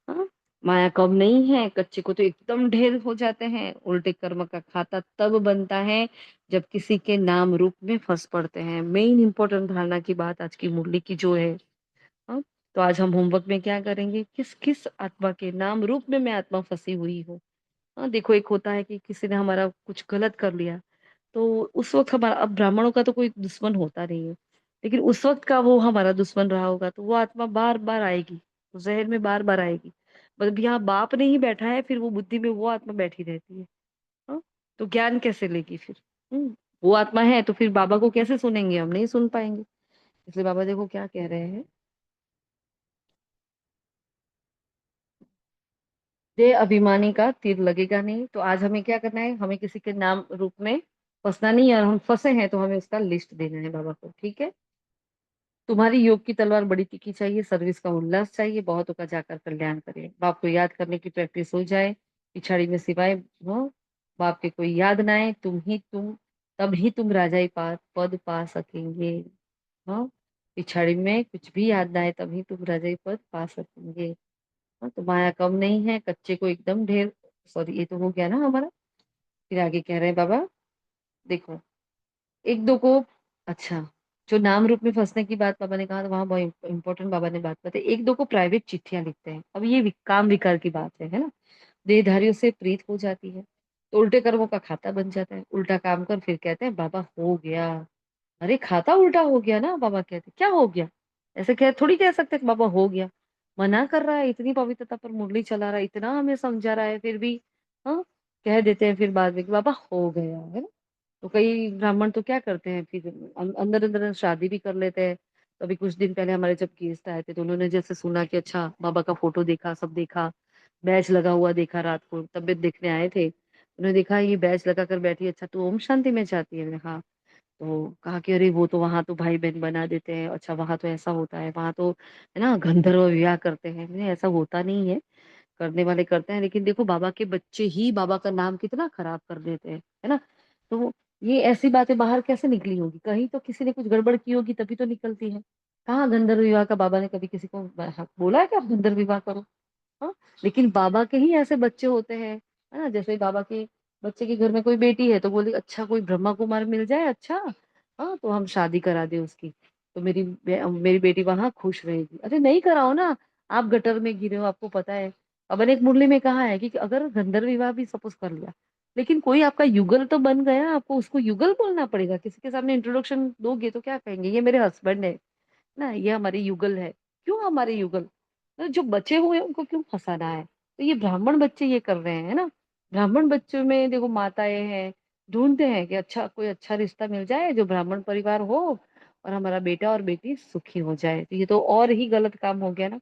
हाँ, माया कम नहीं है, कच्चे को तो एकदम ढेर हो जाते हैं। उल्टे कर्म का खाता तब बनता है जब किसी के नाम रूप में फंस पड़ते हैं। मेन इंपॉर्टेंट धारणा की बात आज की मुरली की जो है। हाँ, तो आज हम होमवर्क में क्या करेंगे, किस किस आत्मा के नाम रूप में मैं आत्मा फंसी हुई हूँ। हाँ, देखो एक होता है कि किसी ने हमारा कुछ गलत कर लिया, तो उस वक्त हमारा, अब ब्राह्मणों का तो कोई दुश्मन होता नहीं है, लेकिन उस वक्त का वो हमारा दुश्मन रहा होगा, तो वो आत्मा बार बार आएगी, तो जहन में बार बार आएगी। मतलब यहाँ बाप नहीं बैठा है, फिर वो बुद्धि में वो आत्मा बैठी रहती है। हाँ, तो ज्ञान कैसे लेगी फिर। वो आत्मा है तो फिर बाबा को कैसे सुनेंगे, हम नहीं सुन पाएंगे। इसलिए बाबा देखो क्या कह रहे हैं, दे अभिमानी का तीर लगेगा नहीं। तो आज हमें क्या करना है, हमें किसी के नाम रूप में फंसना नहीं है, और हम फंसे हैं तो हमें उसका लिस्ट देना है बाबा को, ठीक है। तुम्हारी योग की तलवार बड़ी तीखी चाहिए, सर्विस का उल्लास चाहिए, बहुतों का जाकर कल्याण करे। बाप को याद करने की प्रैक्टिस हो जाए, पिछाड़ी में सिवाय वो बाप के कोई याद ना आए, तुम तब ही तुम राजाई पद पा सकेंगे। हाँ, पिछाड़ी में कुछ भी याद ना आए, तभी तुम राजाई पद पा सकेंगे। हाँ, तो माया कम नहीं है, कच्चे को एकदम ढेर। सॉरी, ये तो हो गया ना हमारा। फिर आगे कह रहे हैं बाबा, देखो एक दो को, अच्छा, जो नाम रूप में फंसने की बात बाबा ने कहा, तो वहां बहुत इंपॉर्टेंट बाबा ने बात बताई। एक दो को प्राइवेट चिट्ठियां लिखते हैं, अब ये काम विकार की बात है ना। देहधारियों से प्रीत हो जाती है, तो उल्टे कर्मों का खाता बन जाता है। उल्टा काम कर फिर कहते हैं बाबा हो गया। अरे खाता उल्टा हो गया ना, बाबा कहते क्या हो गया, ऐसे कह थोड़ी कह सकते कि बाबा हो गया। मना कर रहा है, इतनी पवित्रता पर मुरली चला रहा है, इतना हमें समझा रहा है, फिर भी हाँ, कह देते हैं फिर बाद में कि बाबा हो गया, है ना। तो कई ब्राह्मण तो क्या करते हैं, फिर अंदर अंदर शादी भी कर लेते हैं। तो अभी कुछ दिन पहले हमारे जब गेस्ट आए थे, तो उन्होंने जैसे सुना कि अच्छा बाबा का फोटो देखा, सब देखा, बैच लगा हुआ देखा, रात को तबियत देखने आए थे, उन्होंने देखा ये बैच लगा कर बैठी, अच्छा तो ओम शांति में जाती है, मैंने कहा। तो कहा कि अरे वो तो वहां तो भाई बहन बना देते हैं, अच्छा वहां तो ऐसा होता है, वहां तो है ना गंधर्व विवाह करते हैं। मैंने ऐसा होता नहीं है, करने वाले करते हैं, लेकिन देखो बाबा के बच्चे ही बाबा का नाम कितना खराब कर देते हैं, है ना। तो ये ऐसी बातें बाहर कैसे निकली होगी, कहीं तो किसी ने कुछ गड़बड़ की होगी तभी तो निकलती है। कहाँ गंधर्व विवाह का बाबा ने कभी किसी को बोला है कि आप गंधर्व विवाह करो। हाँ, लेकिन बाबा के ही ऐसे बच्चे होते हैं, है ना। जैसे बाबा के बच्चे के घर में कोई बेटी है, तो बोले अच्छा कोई ब्रह्मा कुमार मिल जाए, अच्छा हाँ तो हम शादी करा दे उसकी, तो मेरी बेटी वहां खुश रहेगी। अरे नहीं कराओ ना, आप गटर में गिरे हो, आपको पता है। अब एक मुरली में कहा है कि अगर गंधर्व विवाह भी सपोज कर लिया, लेकिन कोई आपका युगल तो बन गया, आपको उसको युगल बोलना पड़ेगा। किसी के सामने इंट्रोडक्शन दोगे तो क्या कहेंगे, ये मेरे हस्बैंड है ना, ये हमारे युगल है। क्यों हमारे युगल, तो जो बचे हुए हैं उनको क्यों फंसाना है। तो ये ब्राह्मण बच्चे ये कर रहे हैं ना। ब्राह्मण बच्चों में देखो माताएं हैं, ढूंढते हैं कि अच्छा कोई अच्छा रिश्ता मिल जाए जो ब्राह्मण परिवार हो, और हमारा बेटा और बेटी सुखी हो जाए। तो ये तो और ही गलत काम हो गया ना।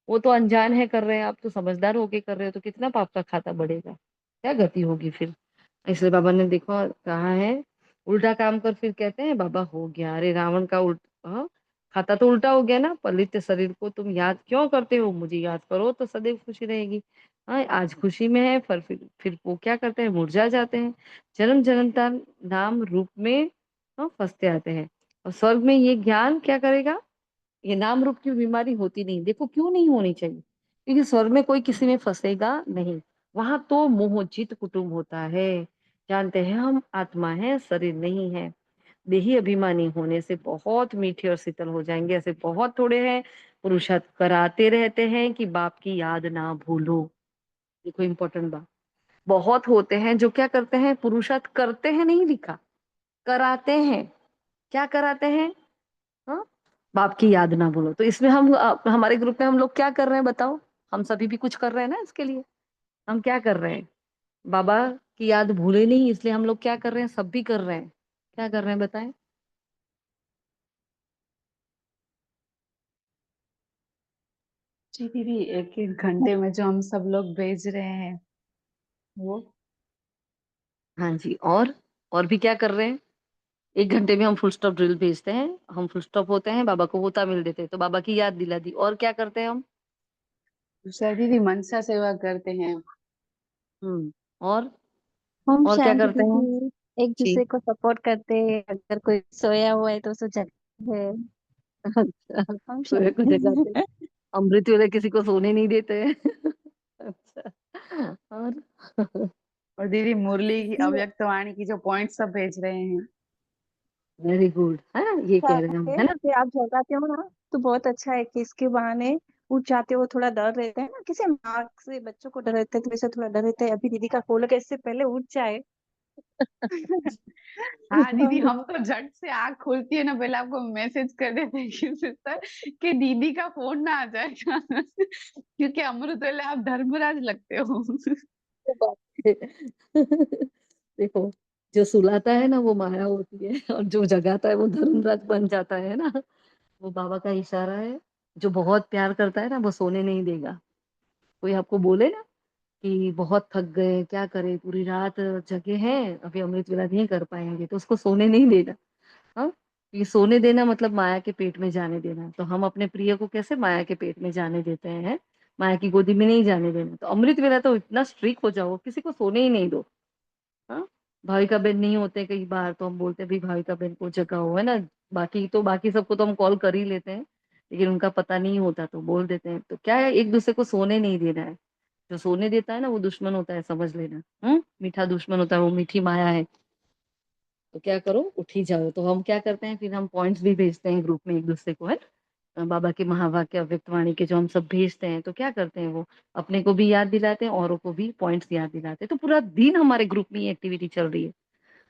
वो तो अनजान है कर रहे हैं, आप तो समझदार होके कर रहे हो, तो कितना पाप का खाता बढ़ेगा, क्या गति होगी फिर। इसलिए बाबा ने देखो कहा है, उल्टा काम कर फिर कहते हैं बाबा हो गया। अरे रावण का हाँ, खाता तो उल्टा हो गया ना। पलित शरीर को तुम याद क्यों करते हो, मुझे याद करो तो सदैव खुशी रहेगी। हाँ, आज खुशी में है, फिर वो क्या करते हैं, मुरझा जाते हैं। जन्म जन्मता नाम रूप में हाँ, फंसते आते हैं। और स्वर्ग में ये ज्ञान क्या करेगा, ये नाम रूप की बीमारी होती नहीं। देखो क्यों नहीं होनी चाहिए, क्योंकि स्वर्ग में कोई किसी में फंसेगा नहीं। वहां तो मोहजित कुटुंब होता है, जानते हैं हम आत्मा है, शरीर नहीं है। देही अभिमानी होने से बहुत मीठे और शीतल हो जाएंगे। ऐसे बहुत थोड़े हैं, पुरुषार्थ कराते रहते हैं कि बाप की याद ना भूलो। देखो इंपॉर्टेंट बात, बहुत होते हैं जो क्या करते हैं, पुरुषार्थ करते हैं नहीं लिखा, कराते हैं। क्या कराते हैं, हाँ, बाप की याद ना भूलो। तो इसमें हम हमारे ग्रुप में हम लोग क्या कर रहे हैं बताओ, हम सभी भी कुछ कर रहे हैं ना इसके लिए। हम क्या कर रहे हैं, बाबा की याद भूले नहीं, इसलिए हम लोग क्या कर रहे हैं, सब भी कर रहे हैं। क्या कर रहे हैं बताएं। जी दीदी, एक एक घंटे में जो हम सब लोग भेज रहे हैं वो। हाँ जी, और भी क्या कर रहे हैं? 1 घंटे में हम फुल स्टॉप ड्रिल भेजते हैं, हम फुल स्टॉप होते हैं, बाबा को वो तामिल देते हैं, तो बाबा की याद दिला दी। और क्या करते हैं हम? दूसरा दीदी मनसा सेवा करते हैं। हुँ, और हम और क्या शांति करते हैं? दीदी एक जी। दूसरे को सपोर्ट करते हैं, अगर कोई सोया हुआ है तो उसे जगाते हैं। अच्छा, हम सोए को जगाते हैं। शांति अमृत वेले किसी को सोने नहीं देते हैं। अच्छा, और? और दीदी मुरली की अव्यक्त वाणी की जो पॉइंट सब भेज रहे हैं। वेरी गुड, है ना? ये कह रहे हैं हम, है ना? कि आप जगाते हो ना तो बहुत अच्छा है कि इसके बहाने उठ जाते हो, थोड़ा डर रहता है ना, किसी माँ से बच्चों को डर रहता है तो वैसे थोड़ा डर रहता है, अभी दीदी का कॉल है इससे पहले उठ जाए। हाँ दीदी, हम तो झट से आँख खुलती है ना, पहले आपको मैसेज कर देते हैं कि सिस्टर कि दीदी का फोन ना आ जाएगा। क्योंकि अमृत वेले आप धर्मराज लगते हो। वो बात है। देखो, जो सुलाता है ना वो माया होती है, और जो जगाता है वो धर्मराज बन जाता है ना। वो बाबा का इशारा है। जो बहुत प्यार करता है ना वो सोने नहीं देगा। कोई आपको बोले ना कि बहुत थक गए, क्या करें, पूरी रात जगे हैं, अभी अमृत वेला नहीं कर पाएंगे, तो उसको सोने नहीं देना। हाँ, ये सोने देना मतलब माया के पेट में जाने देना। तो हम अपने प्रिय को कैसे माया के पेट में जाने देते हैं? माया की गोदी में नहीं जाने देना। तो अमृत वेला तो इतना स्ट्रिक्ट हो जाओ, किसी को सोने ही नहीं दो। हाँ, भाविका बहन नहीं होते कई बार, तो हम बोलते हैं भाई भाविका बहन को जगाओ, है ना? बाकी सबको तो हम कॉल कर ही लेते हैं, लेकिन उनका पता नहीं होता तो बोल देते हैं। तो क्या है, एक दूसरे को सोने नहीं देना है। जो सोने देता है ना वो दुश्मन होता है, समझ लेना। मीठा दुश्मन होता है, वो मीठी माया है। तो क्या करो, उठ ही जाओ। तो हम क्या करते हैं, फिर हम पॉइंट्स भी भेजते हैं ग्रुप में एक दूसरे को, है ना? बाबा के महावाक्य अव्यक्त वाणी के जो हम सब भेजते हैं, तो क्या करते हैं वो, अपने को भी याद दिलाते हैं, औरों को भी पॉइंट्स याद दिलाते हैं। तो पूरा दिन हमारे ग्रुप में ये एक्टिविटी चल रही है।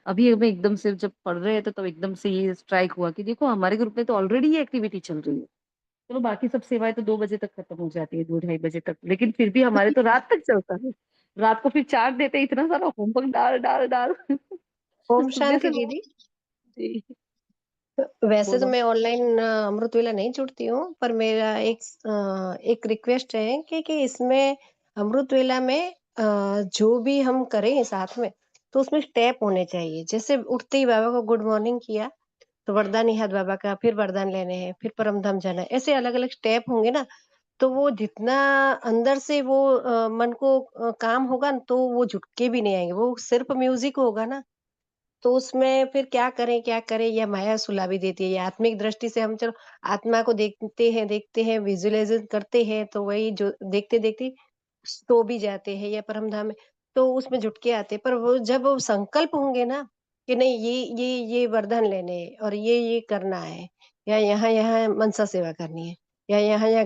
अभी हमें एकदम से जब पढ़ रहे थे, तो एकदम से ये स्ट्राइक हुआ कि देखो हमारे ग्रुप में तो ऑलरेडी ये एक्टिविटी चल रही है। चलो बाकी सब सेवाएं तो 2 बजे तक खत्म हो जाती है, 2 ढाई बजे तक, लेकिन फिर भी हमारे तो रात तक चलता है। रात को फिर चार्ज देते हैं, इतना सारा होमवर्क डाल डाल डाल। ओम सुबह से शांति दीदी। जी, वैसे तो बोलो। मैं ऑनलाइन अमृत वेला नहीं जुड़ती हूँ, पर मेरा एक रिक्वेस्ट है कि इसमें अमृत वेला में जो भी हम करें साथ में, तो उसमें स्टेप होने चाहिए। जैसे उठते ही बाबा को गुड मॉर्निंग किया, तो वरदान निहाद बाबा का, फिर वरदान लेने हैं, फिर परम धाम जाना है, ऐसे अलग अलग स्टेप होंगे ना, तो वो जितना अंदर से वो मन को काम होगा न, तो वो झुटके भी नहीं आएंगे। वो सिर्फ म्यूजिक होगा ना, तो उसमें फिर क्या करें, या माया सुला भी देती है। या आत्मिक दृष्टि से हम चलो आत्मा को देखते हैं, विजुअलाइज़ करते हैं, तो वही जो देखते-देखते सो भी जाते हैं या परम धाम में, तो उसमें झुटके आते हैं। पर वो जब वो संकल्प होंगे ना, कि नहीं ये वरदान लेने हैं और ये करना है, या यहाँ-यहाँ मनसा सेवा करनी है, या यहाँ-यहाँ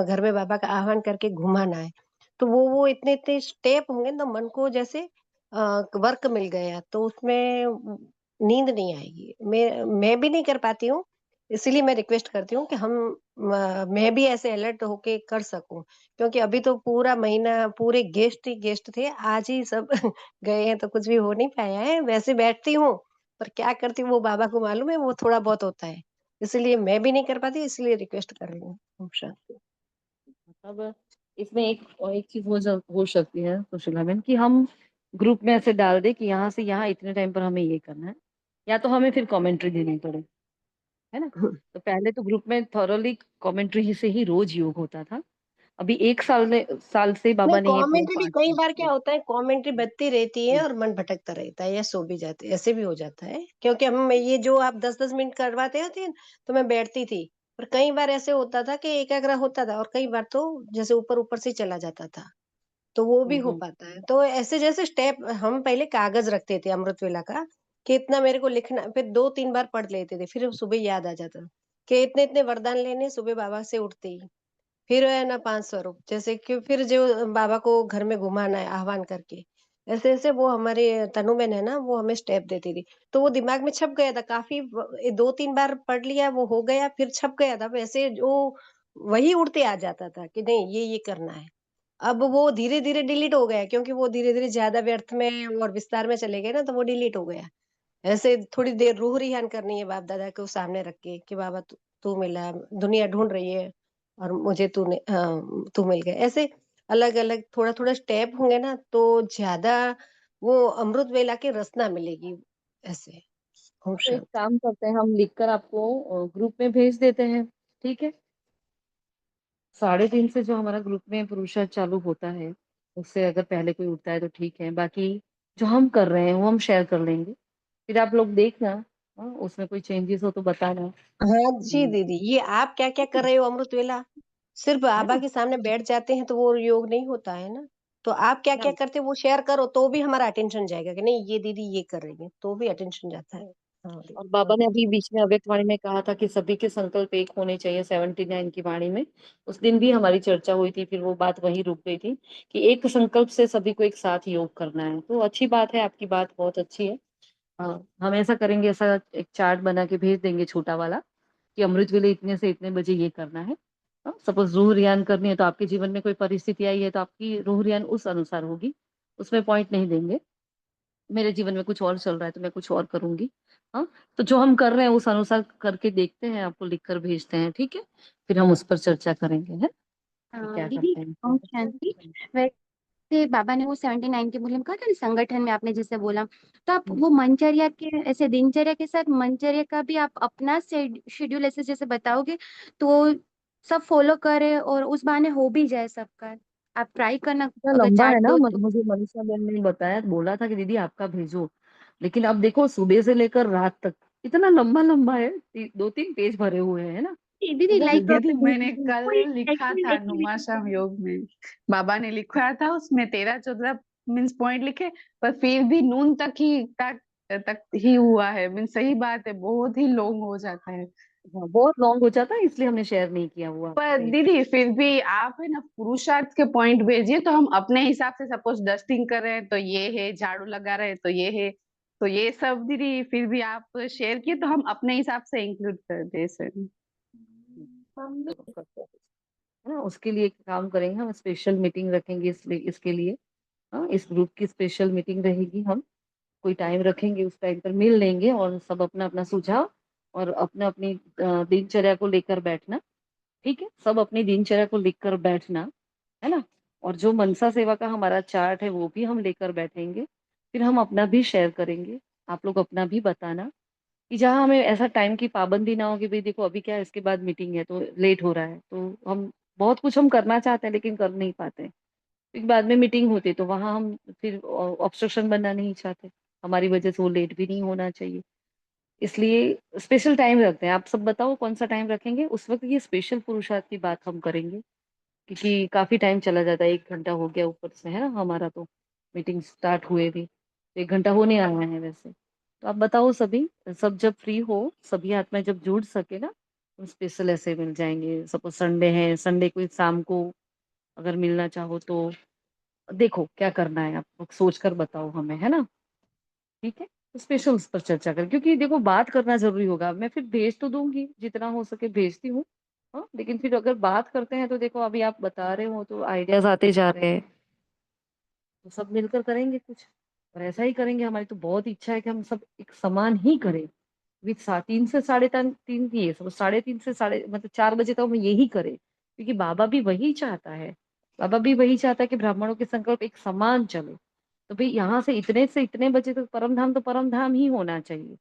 घर में बाबा का आह्वान करके घुमाना है। तो वो इतने-इतने स्टेप होंगे ना, मन को जैसे वर्क मिल गया, तो उसमें नींद नहीं आएगी। मैं भी नहीं कर पाती हूँ, इसीलिए मैं रिक्वेस्ट करती हूँ कि मैं भी ऐसे अलर्ट होके कर सकूँ। क्योंकि अभी तो पूरा महीना पूरे गेस्ट ही गेस्ट थे, आज ही सब गए हैं, तो कुछ भी हो नहीं पाया है। वैसे बैठती हूँ, पर क्या करती हूँ वो बाबा को मालूम है, वो थोड़ा बहुत होता है। इसलिए मैं भी नहीं कर पाती, इसलिए रिक्वेस्ट कर रही हूँ। ओम शांति। अब इसमें एक चीज हो सकती है सुशीला मैम, कि हम ग्रुप में ऐसे डाल दे कि यहाँ से यहाँ इतने टाइम पर हमें ये करना है, या तो हमें फिर कमेंट्री देनी पड़े, है ना? तो पहले तो ग्रुप में थॉरोली कमेंट्री से ही रोज योग होता था। अभी 1 साल से नहीं, बाबा ने ये पूरा कमेंट्री भी पाठ कई कर बार दिया। क्या होता है, कमेंट्री बजती रहती है जी, और मन भटकता रहता है या सो भी जाते हैं, ऐसे भी हो जाता है। क्योंकि हम ये जो आप 10-10 मिनट करवाते थे, तो मैं बैठती थी। पर कई बार ऐसे होता था कि एकाग्र होता था और कई बार तो जैसे ऊपर-ऊपर से चला जाता था, तो वो भी हो हम्म। पाता है। तो ऐसे जैसे स्टेप हम पहले कागज़ रखते थे अमृत वेला का, कि इतना मेरे को लिखना, फिर 2-3 बार पढ़ लेते थे, फिर सुबह याद आ जाता कि इतने-इतने वरदान लेने सुबह बाबा से उठते ही। फिर है ना 5 स्वरूप, जैसे कि फिर जो बाबा को घर में घुमाना है आह्वान करके, ऐसे-ऐसे वो हमारे तनु बहन है ना, वो हमें स्टेप देती थी। तो वो दिमाग में छप गया था, काफ़ी 2-3 बार पढ़ लिया, वो हो गया, फिर छप गया था। वैसे जो वही उड़ते आ जाता था कि नहीं ये करना है। अब वो धीरे-धीरे डिलीट हो गया, क्योंकि वो धीरे-धीरे ज़्यादा व्यर्थ में और विस्तार में चले गए ना, तो वो डिलीट हो गया। ऐसे थोड़ी देर रूह रिहान करनी है बाप-दादा को सामने रख के कि बाबा तू तू मिला, दुनिया ढूँढ रही है। और मुझे तू मिल गया। ऐसे अलग-अलग थोड़ा-थोड़ा स्टेप होंगे ना तो ज़्यादा वो अमृत वेला की रसना मिलेगी ऐसे। ओम तो एक शांति। काम करते हैं, हम लिखकर आपको ग्रुप में भेज देते हैं, ठीक है? 3:30 से जो हमारा ग्रुप में पुरुषार्थ चालू होता है, उससे अगर पहले कोई उठता है तो ठीक है, बाकी जो हम कर रहे हैं वो हम शेयर कर लेंगे। फिर आप लोग देखना, उसमें कोई चेंजेस हो तो बताना। हाँ जी हुँ, दीदी, ये आप क्या-क्या ठीक कर है, रहे हो अमृत वेला? सिर्फ है बाबा ना? के सामने बैठ जाते हैं तो वो योग नहीं होता है ना। तो आप क्या-क्या हाँ, करते हो वो शेयर करो तो भी हमारा अटेंशन जाएगा कि नहीं ये दीदी ये कर रही है, तो भी अटेंशन जाता है। हाँ दीदी, और बाबा ने ओके। अभी बीच में अव्यक्त वाणी में कहा था कि सभी के संकल्प एक होने चाहिए, 79 की वाणी में। उस दिन भी हमारी चर्चा हुई थी, फिर वो बात वहीं रुक गई थी कि एक संकल्प से सभी को एक साथ योग करना है। तो अच्छी बात है, आपकी बात बहुत अच्छी है। हाँ, हम ऐसा करेंगे, ऐसा एक चार्ट बना के भेज देंगे छोटा वाला कि अमृत वेले इतने से इतने बजे ये करना है। सपोज़ रूह रियान करनी है तो आपके जीवन में कोई परिस्थिति आई है तो आपकी रूह रियान उस अनुसार होगी, उसमें पॉइंट नहीं देंगे। मेरे जीवन में कुछ और चल रहा है तो मैं कुछ और करूँगी। हाँ, तो जो हम कर रहे हैं उस अनुसार करके देखते हैं, आपको लिख कर भेजते हैं, ठीक है? फिर हम उस पर चर्चा करेंगे, हैं? कि क्या दीदी करते हैं ओम फिर? शांति। वैसे बाबा ने वो 79 के मूल्य में कहा था ना, संगठन में आपने जैसे बोला, तो आप हुँ, वो मनचर्या के ऐसे दिनचर्या के साथ मनचर्या का भी आप अपना शेड्यूल ऐसे जैसे बताओगे तो सब फॉलो करे और उस बहाने हो भी जाए सबका। आप ट्राई करना, इतना अगर लंबा है चार्ट ना, दो तो। मुझे मनीषा मैम ने बताया, बोला था कि दीदी आपका भेजो। लेकिन अब देखो सुबह से लेकर रात तक इतना लंबा-लंबा है, 2-3 पेज भरे हुए हैं ना, तो दीदी वो लाइक दीदी कैसे मैंने भेजेंगे? कल कोई लिखा एक्चुअली था एक्टिविटी नुमाशाम करनी। योग में, बाबा ने लिखा था उसमें 13-14 मीन्स पॉइंट लिखे, पर फिर भी नून तक ही हुआ है। मीन्स सही बात है, बहुत ही लॉन्ग हो जाता है। हाँ, बहुत लॉन्ग हो जाता है इसलिए हमने शेयर नहीं किया वो पर आपसे। दीदी फिर भी आप है ना पुरुषार्थ के पॉइंट भेजिए तो हम अपने हिसाब से, सपोज डस्टिंग कर रहे हैं तो ये है, झाड़ू लगा रहे हैं तो ये है, तो ये सब दीदी फिर भी आप शेयर किए तो हम अपने हिसाब से इंक्लूड कर दे सर। चलो करते हैं, है ना? उसके लिए एक काम करेंगे, हम स्पेशल मीटिंग रखेंगे इसके लिए। हाँ, इस ग्रुप की स्पेशल मीटिंग रहेगी, हम कोई टाइम रखेंगे, उस टाइम पर मिल लेंगे और सब अपना-अपना सुझाव और अपनी दिनचर्या को लेकर बैठना, ठीक है? सब अपनी दिनचर्या को लिख कर बैठना, है ना? और जो मनसा सेवा का हमारा चार्ट है वो भी हम लेकर बैठेंगे, फिर हम अपना भी शेयर करेंगे, आप लोग अपना भी बताना कि जहाँ हमें ऐसा टाइम की पाबंदी ना हो कि भई देखो अभी क्या है, इसके बाद मीटिंग है तो लेट हो रहा है, तो हम बहुत कुछ हम करना चाहते हैं लेकिन कर नहीं पाते हैं। फिर बाद में मीटिंग होती है तो वहाँ हम फिर ऑब्स्ट्रक्शन बनना नहीं चाहते, हमारी वजह से वो लेट भी नहीं होना चाहिए। इसलिए स्पेशल टाइम रखते हैं, आप सब बताओ कौन-सा टाइम रखेंगे? उस वक़्त ये स्पेशल पुरुषार्थ की बात हम करेंगे, क्योंकि काफ़ी टाइम चला जाता है, 1 घंटा हो गया ऊपर से, है ना? हमारा तो मीटिंग स्टार्ट हुए भी, 1 घंटा होने आया है वैसे। तो आप बताओ सभी, सब जब फ्री हो, सभी आत्माएँ जब जुड़ सके ना, तो स्पेशल ऐसे मिल जाएँगे। सपोज़ संडे है, संडे को शाम को अगर मिलना चाहो तो देखो क्या करना है, आप लोग सोच कर बताओ हमें, है ना? ठीक है? तो स्पेशल उस पर चर्चा करें क्योंकि देखो बात करना ज़रूरी होगा। मैं फिर भेज तो दूँगी, जितना हो सके भेजती हूँ। हाँ, लेकिन फिर अगर बात करते हैं तो देखो अभी आप बता रहे हो तो आइडियाज़ आते जा रहे हैं, तो सब मिलकर करेंगे कुछ। और ऐसा ही करेंगे, हमारी तो बहुत इच्छा है कि हम सब एक समान ही करें। विथ सा 3 से साढ़े तन 3 ये सब 3:30 से साढ़े मतलब 4 बजे तक हम यही करें, क्योंकि बाबा भी वही चाहता है। बाबा भी वही चाहता है कि ब्राह्मणों के संकल्प एक समान चले। तो भई यहाँ से इतने बजे तक परम धाम ही होना चाहिए,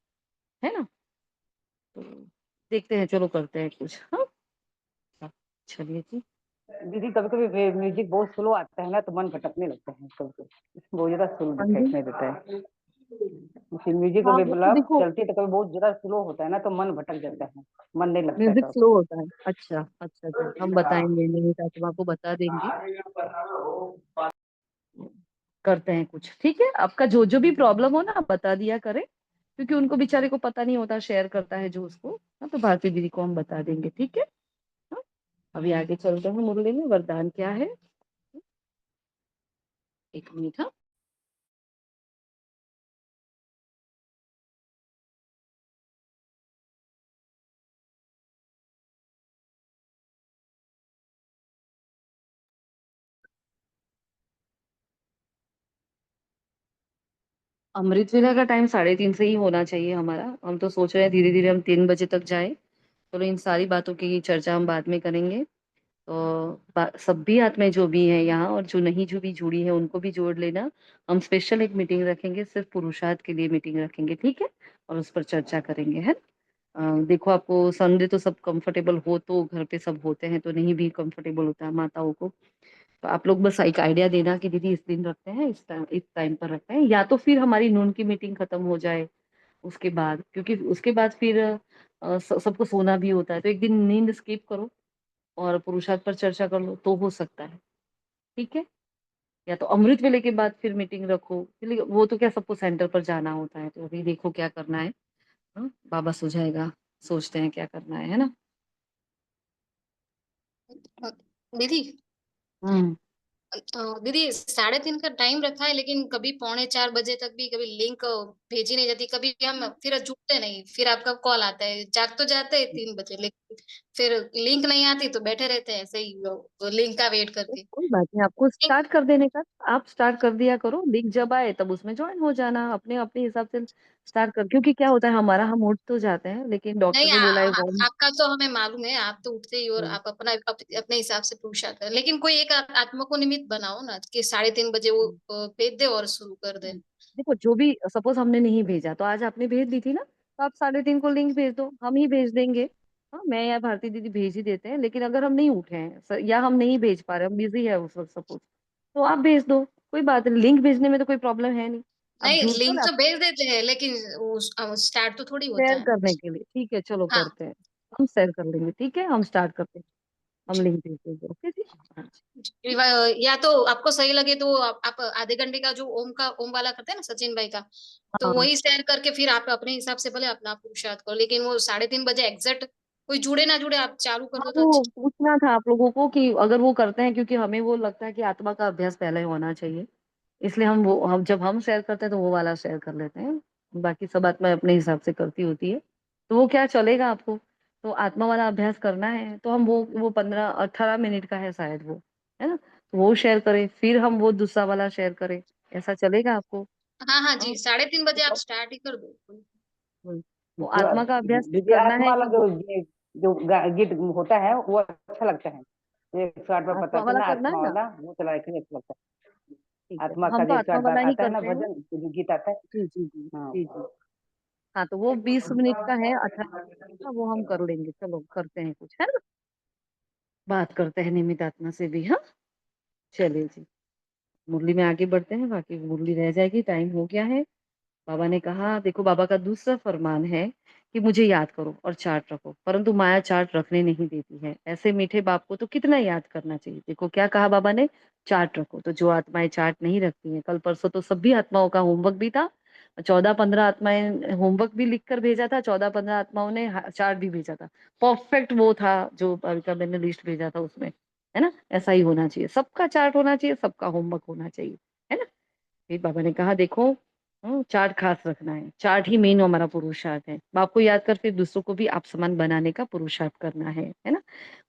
है ना? तो देखते हैं, चलो करते हैं कुछ, हाँ? हाँ, चलिए जी। दीदी कभी कभी म्यूजिक बहुत स्लो आता है ना तो मन भटकने लगता है कभी कभी, बहुत ज्यादा स्लो हाँ जी। दिखने देता है। जैसे म्यूजिक हाँ, कभी वो तो मतलब देखो चलती है तो कभी बहुत ज्यादा स्लो होता है ना तो मन भटक जाता है, मन नहीं लगता है म्यूज़िक तब। स्लो होता है। अच्छा, अच्छा जी। हम बताएँगे, नहीं तो आपको बता देंगे। करते हैं कुछ, ठीक है? आपका जो भी प्रॉब्लम हो ना आप बता दिया करें, क्योंकि उनको बेचारे को पता नहीं होता, शेयर करता है जो उसको, हाँ, तो भारती दीदी को हम बता देंगे, ठीक है? हाँ, अभी आगे चलते हैं मुरली में, वरदान क्या है? 1 मिनट, हाँ। अमृत वेला का टाइम 3:30 से ही होना चाहिए हमारा। हम तो सोच रहे हैं धीरे-धीरे हम 3 बजे तक जाएँ। चलो इन सारी बातों की चर्चा हम बाद में करेंगे। तो सभी आत्माएं जो भी हैं यहाँ और जो नहीं जो भी जुड़ी है उनको भी जोड़ लेना। हम स्पेशल एक मीटिंग रखेंगे, सिर्फ पुरुषार्थ के लिए मीटिंग रखेंगे, ठीक है? और उस पर चर्चा करेंगे, है। देखो आपको संडे तो सब कंफर्टेबल हो तो घर पे सब होते हैं, तो नहीं भी कंफर्टेबल होता है माताओं को, तो आप लोग बस एक आइडिया देना कि दीदी इस दिन रखते हैं, इस टाइम पर रखते हैं, या तो फिर हमारी नून की मीटिंग खत्म हो जाए उसके बाद, क्योंकि उसके बाद फिर सबको सोना भी होता है, तो एक दिन नींद स्किप करो और पुरुषार्थ पर चर्चा कर लो तो हो सकता है, ठीक है? या तो अमृत वेले के बाद फिर मीटिंग रखो, इसलिए वो तो क्या सबको सेंटर पर जाना होता है, तो अभी देखो क्या करना है। हाँ, बाबा सुझाएगा, सोचते हैं क्या करना है ना। दीदी हम्म। दीदी 3:30 का टाइम रखा है, लेकिन कभी 3:45 बजे तक भी कभी लिंक भेजी नहीं जाती, कभी हम फिर जुटते नहीं, फिर आपका कॉल आता है, जाग तो जाते हैं 3 बजे, लेकिन फिर लिंक नहीं आती तो बैठे रहते हैं ऐसे ही लिंक का वेट तो करके। कोई बात नहीं, आपको स्टार्ट कर देने का, आप स्टार्ट कर दिया करो, लिंक जब आए तब उसमें ज्वाइन हो जाना, अपने अपने हिसाब से स्टार्ट कर, क्योंकि क्या होता है हमारा, हम उठ तो जाते हैं लेकिन डॉक्टर नहीं ने बोला है आपका तो हमें मालूम है, आप तो उठते ही और हम्म। आप अपने हिसाब से पूछा कर, लेकिन कोई एक आत्मा को निमित्त बनाओ ना कि 3:30 बजे वो भेज दे और शुरू कर दे। देखो जो भी सपोज हमने नहीं भेजा तो आज आपने भेज दी थी ना, तो आप 3:30 को लिंक भेज दो, हम ही भेज देंगे। हाँ, मैं या भारती दीदी भेज ही देते हैं, लेकिन अगर हम नहीं उठे हैं या हम नहीं भेज पा रहे, हम बिजी है उस वक्त सपोज, तो आप भेज दो, कोई बात नहीं, लिंक भेजने में तो कोई प्रॉब्लम है नहीं। आप नहीं, जुड़ कर लिंक आप तो भेज देते हैं, लेकिन स्टार्ट तो थोड़ी होता शेयर है। करने के लिए, ठीक है, चलो हाँ, करते हैं, हम शेयर कर लेंगे, ठीक है, हम स्टार्ट करते हैं, हम लिंक भेज देंगे, ओके जी। हाँ जी। या तो आपको सही लगे तो आप आधे घंटे का जो ओम वाला करते हैं ना सचिन भाई का, तो हाँ, वही शेयर करके फिर आप अपने हिसाब से भले अपना पुरुषार्थ करो, लेकिन वो 3:30 बजे एग्जैक्ट कोई जुड़े ना जुड़े आप चालू कर हाँ, दो तो वो अच्छा। पूछना था आप लोगों को कि अगर वो करते हैं, क्योंकि हमें वो लगता है कि आत्मा का अभ्यास पहले होना चाहिए, इसलिए हम जब हम शेयर करते हैं तो वो वाला शेयर कर लेते हैं, बाकी सब आत्मा अपने हिसाब से करती होती है, तो वो क्या चलेगा आपको, तो आत्मा वाला अभ्यास करना है तो हम वो 15-18 मिनट का है शायद वो, है ना, तो वो शेयर करें, फिर हम वो दूसरा वाला शेयर करें, ऐसा चलेगा आपको? हाँ हाँ हाँ, जी, 3:30 बजे आप तो स्टार्ट ही कर दो। वो जो आत्मा का अभ्यास दीदी करना है आत्मा वाला कि जो गीत होता है वो अच्छा लगता है, 108 बार पता आत्मा वाला चलना, करना है आत्मा ना, वाला वो चला अच्छा लगता है। ठीक है, तो आत्मा का हम तो आत्मा 108 बार वाला ही आता है ना करते हैं। भजन, जो गीत आता है। जी जी जी हाँ, जी जी। हाँ, तो वो 20 मिनट का है, 18 का, वो हम कर लेंगे, चलो करते हैं कुछ, है ना, बात करते हैं निमित आत्मा से भी। हाँ, चलिए जी, मुरली में आगे बढ़ते हैं, बाकी मुरली रह जाएगी, टाइम हो गया है। बाबा ने कहा, देखो बाबा का दूसरा फरमान है कि मुझे याद करो और चार्ट रखो, परंतु माया चार्ट रखने नहीं देती है, ऐसे मीठे बाप को तो कितना याद करना चाहिए। देखो क्या कहा बाबा ने, चार्ट रखो, तो जो आत्माएं चार्ट नहीं रखती हैं, कल परसों तो सभी आत्माओं का होमवर्क भी था, 14-15 आत्माएं होमवर्क भी लिख कर भेजा था, 14-15 आत्माओं ने चार्ट भी भेजा था, परफेक्ट वो था जो का मैंने लिस्ट भेजा था उसमें, है ना, ऐसा ही होना चाहिए, सबका चार्ट होना चाहिए, सबका होमवर्क होना चाहिए, है ना। फिर बाबा ने कहा देखो, चार्ट खास रखना है, चार्ट ही मेन हमारा पुरुषार्थ है, बाप को याद कर फिर दूसरों को भी आप समान बनाने का पुरुषार्थ करना है ना।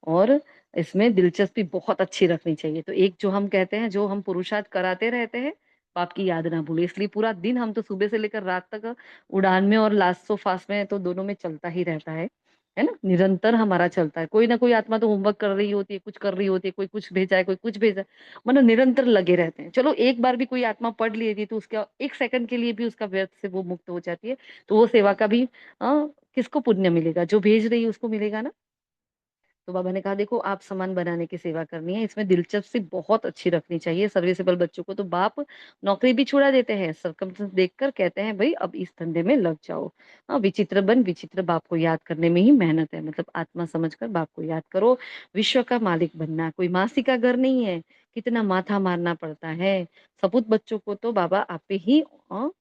और इसमें दिलचस्पी बहुत अच्छी रखनी चाहिए, तो एक जो हम कहते हैं, जो हम पुरुषार्थ कराते रहते हैं, बाप की याद ना भूले, इसलिए पूरा दिन हम तो सुबह से लेकर रात तक उड़ान में और लास्ट सो फास्ट में, तो दोनों में चलता ही रहता है ना, निरंतर हमारा चलता है, कोई ना कोई आत्मा तो होमवर्क कर रही होती है, कुछ कर रही होती है, कोई कुछ भेजा है, कोई कुछ भेजा है, मतलब निरंतर लगे रहते हैं। चलो एक बार भी कोई आत्मा पढ़ लेती है तो उसका एक सेकंड के लिए भी उसका व्यर्थ से वो मुक्त हो जाती है, तो वो सेवा का भी किसको पुण्य मिलेगा, जो भेज रही है उसको मिलेगा ना। तो बाबा ने कहा देखो, आप सामान बनाने की सेवा करनी है, इसमें दिलचस्पी बहुत अच्छी रखनी चाहिए, सर्विसेबल बच्चों को तो बाप नौकरी भी छुड़ा देते हैं, सरकमस्टेंस देखकर कहते हैं भाई अब इस धंधे में लग जाओ। हाँ, विचित्र बन विचित्र बाप को याद करने में ही मेहनत है, मतलब आत्मा समझकर बाप को याद करो, विश्व का मालिक बनना कोई मासी का घर नहीं है, कितना माथा मारना पड़ता है, सपूत बच्चों को तो बाबा आप पे ही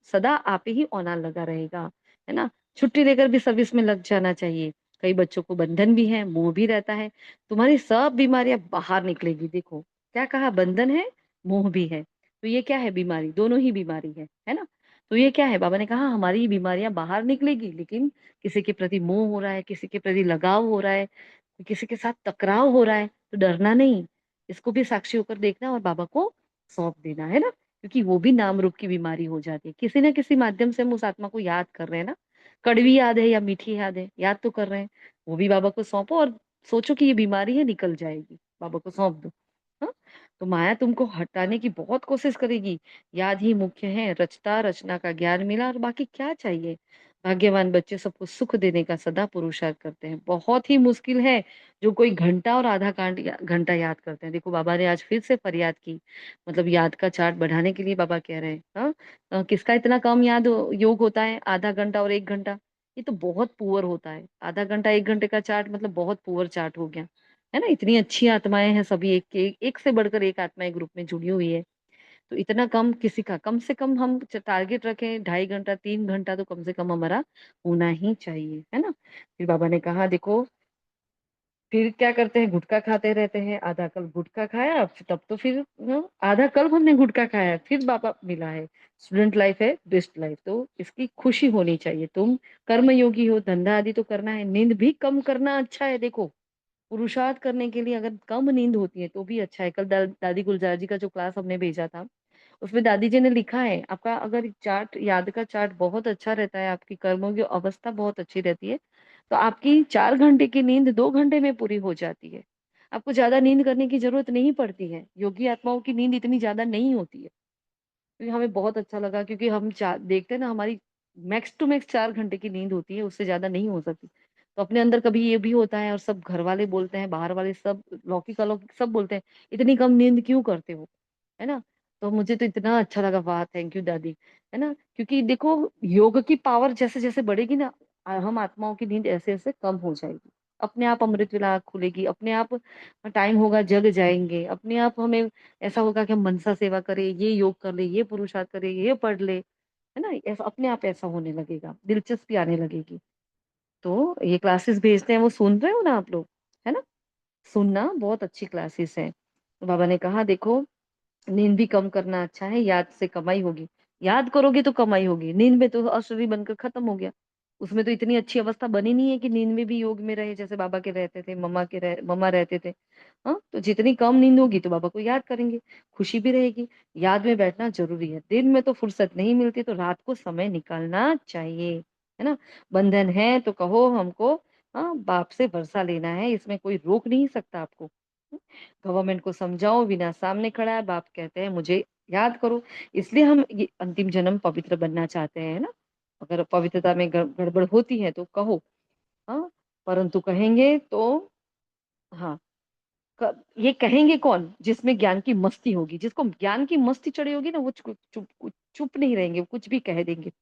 सदा आप पे ही ऑनर लगा रहेगा, है ना, छुट्टी लेकर भी सर्विस में लग जाना चाहिए। कई बच्चों को बंधन भी है, मोह भी रहता है, तुम्हारी सब बीमारियां बाहर निकलेगी। देखो क्या कहा, बंधन है, मोह भी है, तो ये क्या है, बीमारी, दोनों ही बीमारी है ना। तो ये क्या है, बाबा ने कहा हमारी बीमारियां बाहर निकलेगी, लेकिन किसी के प्रति मोह हो रहा है, किसी के प्रति लगाव हो रहा है, किसी के साथ टकराव हो रहा है, तो डरना नहीं, इसको भी साक्षी होकर देखना और बाबा को सौंप देना, है ना, क्योंकि वो भी नाम रूप की बीमारी हो जाती है, किसी ना किसी माध्यम से हम उस आत्मा को याद कर रहे हैं ना, कड़वी याद है या मीठी याद है, याद तो कर रहे हैं, वो भी बाबा को सौंपो और सोचो कि ये बीमारी है, निकल जाएगी, बाबा को सौंप दो। हाँ? तो माया तुमको हटाने की बहुत कोशिश करेगी। याद ही मुख्य है, रचता रचना का ज्ञान मिला और बाकी क्या चाहिए। भाग्यवान बच्चे सबको सुख देने का सदा पुरुषार्थ करते हैं। बहुत ही मुश्किल है जो कोई घंटा और आधा घंटा याद करते हैं। देखो बाबा ने आज फिर से फरियाद की, मतलब याद का चार्ट बढ़ाने के लिए बाबा कह रहे हैं। हाँ, किसका इतना कम योग होता है, आधा घंटा और 1 घंटा। ये तो बहुत पुअर होता है। आधा घंटा 1 घंटे का चार्ट मतलब बहुत पुअर चार्ट हो गया, है ना। इतनी अच्छी आत्माएं हैं सभी, एक से बढ़कर एक आत्माएं ग्रुप में जुड़ी हुई है। तो इतना कम किसी का, कम से कम हम टारगेट रखें 2.5 घंटा 3 घंटा तो कम से कम हमारा होना ही चाहिए, है ना। फिर बाबा ने कहा देखो, फिर क्या करते हैं, गुटखा खाते रहते हैं। आधा कल्प गुटखा खाया, तब तो फिर आधा कल्प हमने गुटखा खाया, फिर बाबा मिला है। स्टूडेंट लाइफ है बेस्ट लाइफ, तो इसकी खुशी होनी चाहिए। तुम कर्मयोगी हो, धंधा आदि तो करना है, नींद भी कम करना अच्छा है। देखो पुरुषार्थ करने के लिए अगर कम नींद होती है तो भी अच्छा है। कल दादी गुलजार जी का जो क्लास हमने भेजा था, उसमें दादी जी ने लिखा है आपका अगर चार्ट, याद का चार्ट बहुत अच्छा रहता है, आपकी कर्मों की अवस्था बहुत अच्छी रहती है, तो आपकी 4 घंटे की नींद 2 घंटे में पूरी हो जाती है। आपको ज्यादा नींद करने की जरूरत नहीं पड़ती है। योगी आत्माओं की नींद इतनी ज्यादा नहीं होती है। तो हमें बहुत अच्छा लगा, क्योंकि हम देखते हैं ना, हमारी मैक्स टू मैक्स 4 घंटे की नींद होती है, उससे ज्यादा नहीं हो सकती। तो अपने अंदर कभी ये भी होता है, और सब घर वाले बोलते हैं, बाहर वाले सब, लौकिक अलौकिक सब बोलते हैं, इतनी कम नींद क्यों करते हो, है ना। तो मुझे तो इतना अच्छा लगा, वाह थैंक यू दादी, है ना। क्योंकि देखो योग की पावर जैसे जैसे बढ़ेगी ना, हम आत्माओं की नींद ऐसे ऐसे कम हो जाएगी। अपने आप अमृत वेला आँख खुलेगी, अपने आप टाइम होगा जग जाएंगे, अपने आप हमें ऐसा होगा कि हम मनसा सेवा करें, ये योग कर ले, ये पुरुषार्थ करे, ये पढ़ ले, है ना। ऐसा अपने आप ऐसा होने लगेगा, दिलचस्पी आने लगेगी। तो ये क्लासेस भेजते हैं, वो सुन रहे हो ना आप लोग, है ना। सुनना, बहुत अच्छी क्लासेस है। तो बाबा ने कहा देखो, नींद भी कम करना अच्छा है, याद से कमाई होगी। याद करोगे तो कमाई होगी, नींद में तो अशरीरी बनकर खत्म हो गया। उसमें तो इतनी अच्छी अवस्था बनी नहीं है कि नींद में भी योग में रहे, जैसे बाबा के रहते थे, मम्मा रहते थे। हाँ, तो जितनी कम नींद होगी तो बाबा को याद करेंगे, खुशी भी रहेगी। याद में बैठना जरूरी है। दिन में तो फुर्सत नहीं मिलती, तो रात को समय निकालना चाहिए, है ना। बंधन है तो कहो हमको, हाँ बाप से वर्षा लेना है, इसमें कोई रोक नहीं सकता आपको। गवर्नमेंट को समझाओ, विना सामने खड़ा है, बाप कहते हैं मुझे याद करो। इसलिए हम ये अंतिम जन्म पवित्र बनना चाहते हैं ना। अगर पवित्रता में गड़बड़ होती है तो कहो, हाँ, परंतु कहेंगे तो, हाँ, ये कहेंगे कौन, जिसमें ज्ञान की मस्ती होगी। जिसको ज्ञान की मस्ती चढ़ी होगी ना, वो चुप नहीं रहेंगे, वो कुछ भी कह देंगे।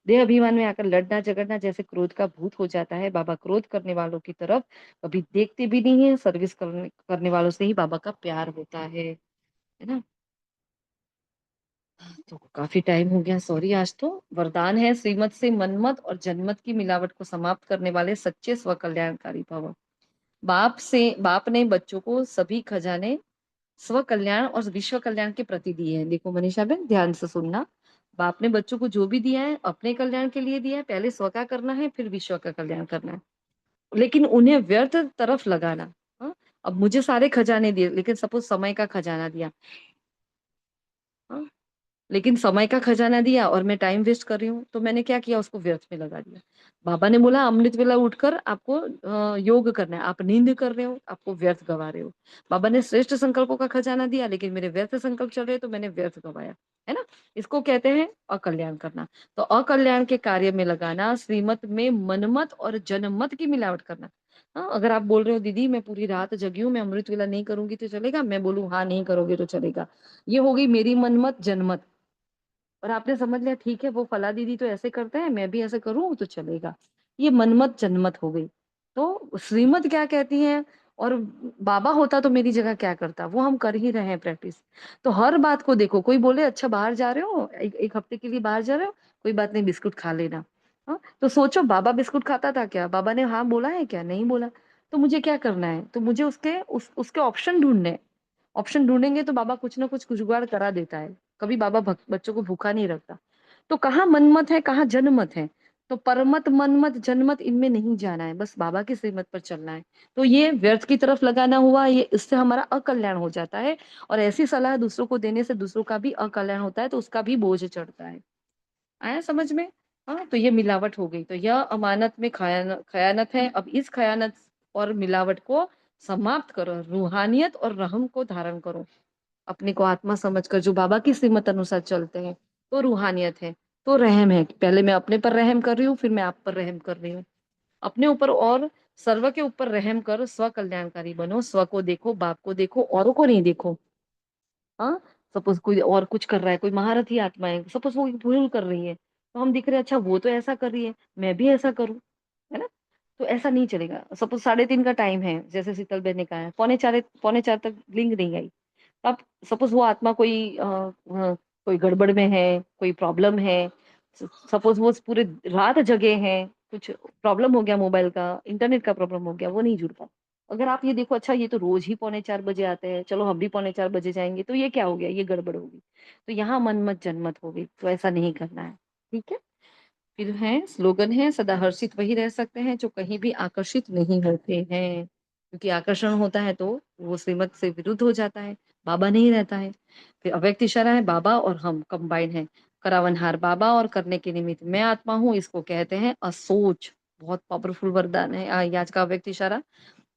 देह अभिमान में आकर लड़ना झगड़ना जैसे क्रोध का भूत हो जाता है। बाबा क्रोध करने वालों की तरफ कभी देखते भी नहीं है। सर्विस करने वालों से ही बाबा का प्यार होता है ना। तो काफी टाइम हो गया, सॉरी। आज तो वरदान है, श्रीमत से मनमत और जनमत की मिलावट को समाप्त करने वाले सच्चे स्व कल्याणकारी भव। बाप ने बच्चों को सभी खजाने स्व कल्याण और विश्व कल्याण के प्रति दिए हैं। देखो मनीषा बहन, ध्यान से सुनना। बाप ने बच्चों को जो भी दिया है अपने कल्याण के लिए दिया है। पहले स्व का करना है, फिर विश्व का कल्याण करना है, लेकिन उन्हें व्यर्थ तरफ लगाना। हाँ? अब मुझे सारे खजाने दिए, लेकिन सपोज समय का खजाना दिया, हाँ? लेकिन समय का खजाना दिया और मैं टाइम वेस्ट कर रही हूँ, तो मैंने क्या किया, उसको व्यर्थ में लगा दिया। बाबा ने बोला अमृत वेला उठकर आपको योग करना है, आप नींद कर रहे हो, आपको व्यर्थ गवा रहे हो। बाबा ने श्रेष्ठ संकल्पों का खजाना दिया, लेकिन मेरे व्यर्थ संकल्प चल रहे तो मैंने व्यर्थ गवाया, है ना। इसको कहते हैं अकल्याण करना। तो अकल्याण के कार्य में लगाना, श्रीमत में मनमत और जनमत की मिलावट करना। हाँ, अगर आप बोल रहे हो दीदी मैं पूरी रात जगी हूँ, मैं अमृत वेला नहीं करूंगी तो चलेगा, मैं बोलूँ हाँ नहीं करोगे तो चलेगा, ये हो गई मेरी मनमत जनमत। और आपने समझ लिया ठीक है, वो फला दीदी तो ऐसे करते हैं, मैं भी ऐसे करूं तो चलेगा, ये मनमत जन्मत हो गई। तो श्रीमत क्या कहती है, और बाबा होता तो मेरी जगह क्या करता, वो हम कर ही रहे हैं प्रैक्टिस। तो हर बात को देखो, कोई बोले अच्छा बाहर जा रहे हो, एक हफ्ते के लिए बाहर जा रहे हो, कोई बात नहीं बिस्कुट खा लेना। हाँ, तो सोचो बाबा बिस्कुट खाता था क्या, बाबा ने हाँ बोला है क्या, नहीं बोला। तो मुझे क्या करना है, तो मुझे उसके ऑप्शन ढूंढने हैं। ऑप्शन ढूंढेंगे तो बाबा कुछ ना कुछ जुगाड़ करा देता है। कभी बाबा बच्चों को भूखा नहीं रखता। तो कहाँ मनमत है, कहाँ जनमत है। तो परमत मनमत जनमत इनमें नहीं जाना है, बस बाबा की श्रीमत पर चलना है। तो ये व्यर्थ की तरफ लगाना हुआ, ये इससे हमारा अकल्याण हो जाता है। और ऐसी सलाह दूसरों को देने से दूसरों का भी अकल्याण होता है, तो उसका भी बोझ चढ़ता है। आया समझ में। हाँ, तो ये मिलावट हो गई, तो यह अमानत में खयानत है। अब इस खयानत और मिलावट को समाप्त करो, रूहानियत और रहम को धारण करो। अपने को आत्मा समझकर जो बाबा की श्रीमत अनुसार चलते हैं, तो रूहानियत है, तो रहम है। पहले मैं अपने पर रहम कर रही हूँ, फिर मैं आप पर रहम कर रही हूँ। अपने ऊपर और सर्व के ऊपर रहम कर स्व कल्याणकारी बनो। स्व को देखो, बाप को देखो, औरों को नहीं देखो। हाँ, सपोज कोई और कुछ कर रहा है, कोई महारथी आत्मा है, सपोज वो भूल कर रही है, तो हम दिख रहे हैं, अच्छा वो तो ऐसा कर रही है, मैं भी ऐसा करूं, है ना? तो ऐसा नहीं चलेगा। सपोज 3:30 का टाइम है, जैसे शीतल बहन ने कहा है, पौने चार तक लिंक नहीं आई। अब सपोज वो आत्मा कोई गड़बड़ में है, कोई प्रॉब्लम है, सपोज वो पूरे रात जगे हैं, कुछ प्रॉब्लम हो गया, मोबाइल का इंटरनेट का प्रॉब्लम हो गया, वो नहीं जुड़ पाता। अगर आप ये देखो, अच्छा ये तो रोज ही 3:45 आते हैं, चलो हम भी 3:45 जाएंगे, तो ये क्या हो गया, ये गड़बड़ होगी, तो यहाँ मन मत जनमत होगी, तो ऐसा नहीं करना है। ठीक है। फिर है स्लोगन है, सदा हर्षित वही रह सकते हैं जो कहीं भी आकर्षित नहीं होते हैं, क्योंकि आकर्षण होता है तो वो श्रीमत से विरुद्ध हो जाता है, बाबा नहीं रहता है। फिर अव्यक्त इशारा है, बाबा और हम कंबाइन है। करावनहार बाबा और करने के निमित्त मैं आत्मा हूँ, इसको कहते हैं असोच। बहुत पावरफुल वरदान है आज का अव्यक्त इशारा।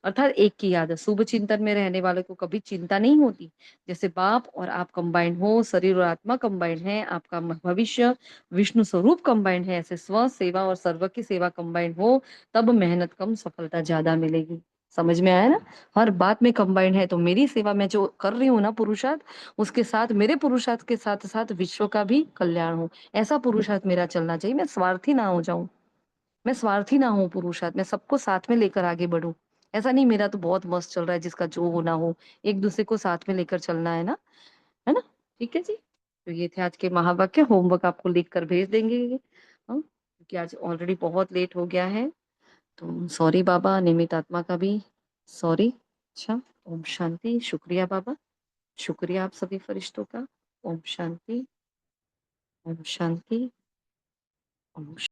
अर्थात एक की आदत, शुभ चिंतन में रहने वाले को कभी चिंता नहीं होती। जैसे बाप और आप कंबाइंड हो, शरीर और आत्मा कंबाइंड है, आपका भविष्य विष्णु स्वरूप कंबाइंड है, ऐसे स्व सेवा और सर्व की सेवा कंबाइंड हो, तब मेहनत कम सफलता ज्यादा मिलेगी। समझ में आया ना? हर बात में कंबाइंड है, तो मेरी सेवा मैं जो कर रही हूँ ना पुरुषार्थ, उसके साथ मेरे पुरुषार्थ के साथ साथ विश्व का भी कल्याण हो, ऐसा पुरुषार्थ मेरा चलना चाहिए। मैं स्वार्थी ना हो जाऊं, मैं स्वार्थी ना हूँ पुरुषार्थ, मैं सबको साथ में लेकर आगे बढ़ूं। ऐसा नहीं मेरा तो बहुत मस्त चल रहा है, जिसका जो होना हो, एक दूसरे को साथ में लेकर चलना है ना, है ना? ठीक है जी। तो ये थे आज के महावाक्य, होमवर्क आपको लिख कर भेज देंगे। हाँ, क्योंकि आज ऑलरेडी बहुत लेट हो गया है, तो सॉरी बाबा, निमित आत्मा का भी सॉरी। अच्छा, ओम शांति। शुक्रिया बाबा, शुक्रिया आप सभी फरिश्तों का। ओम शांति, ओम शांति, ओम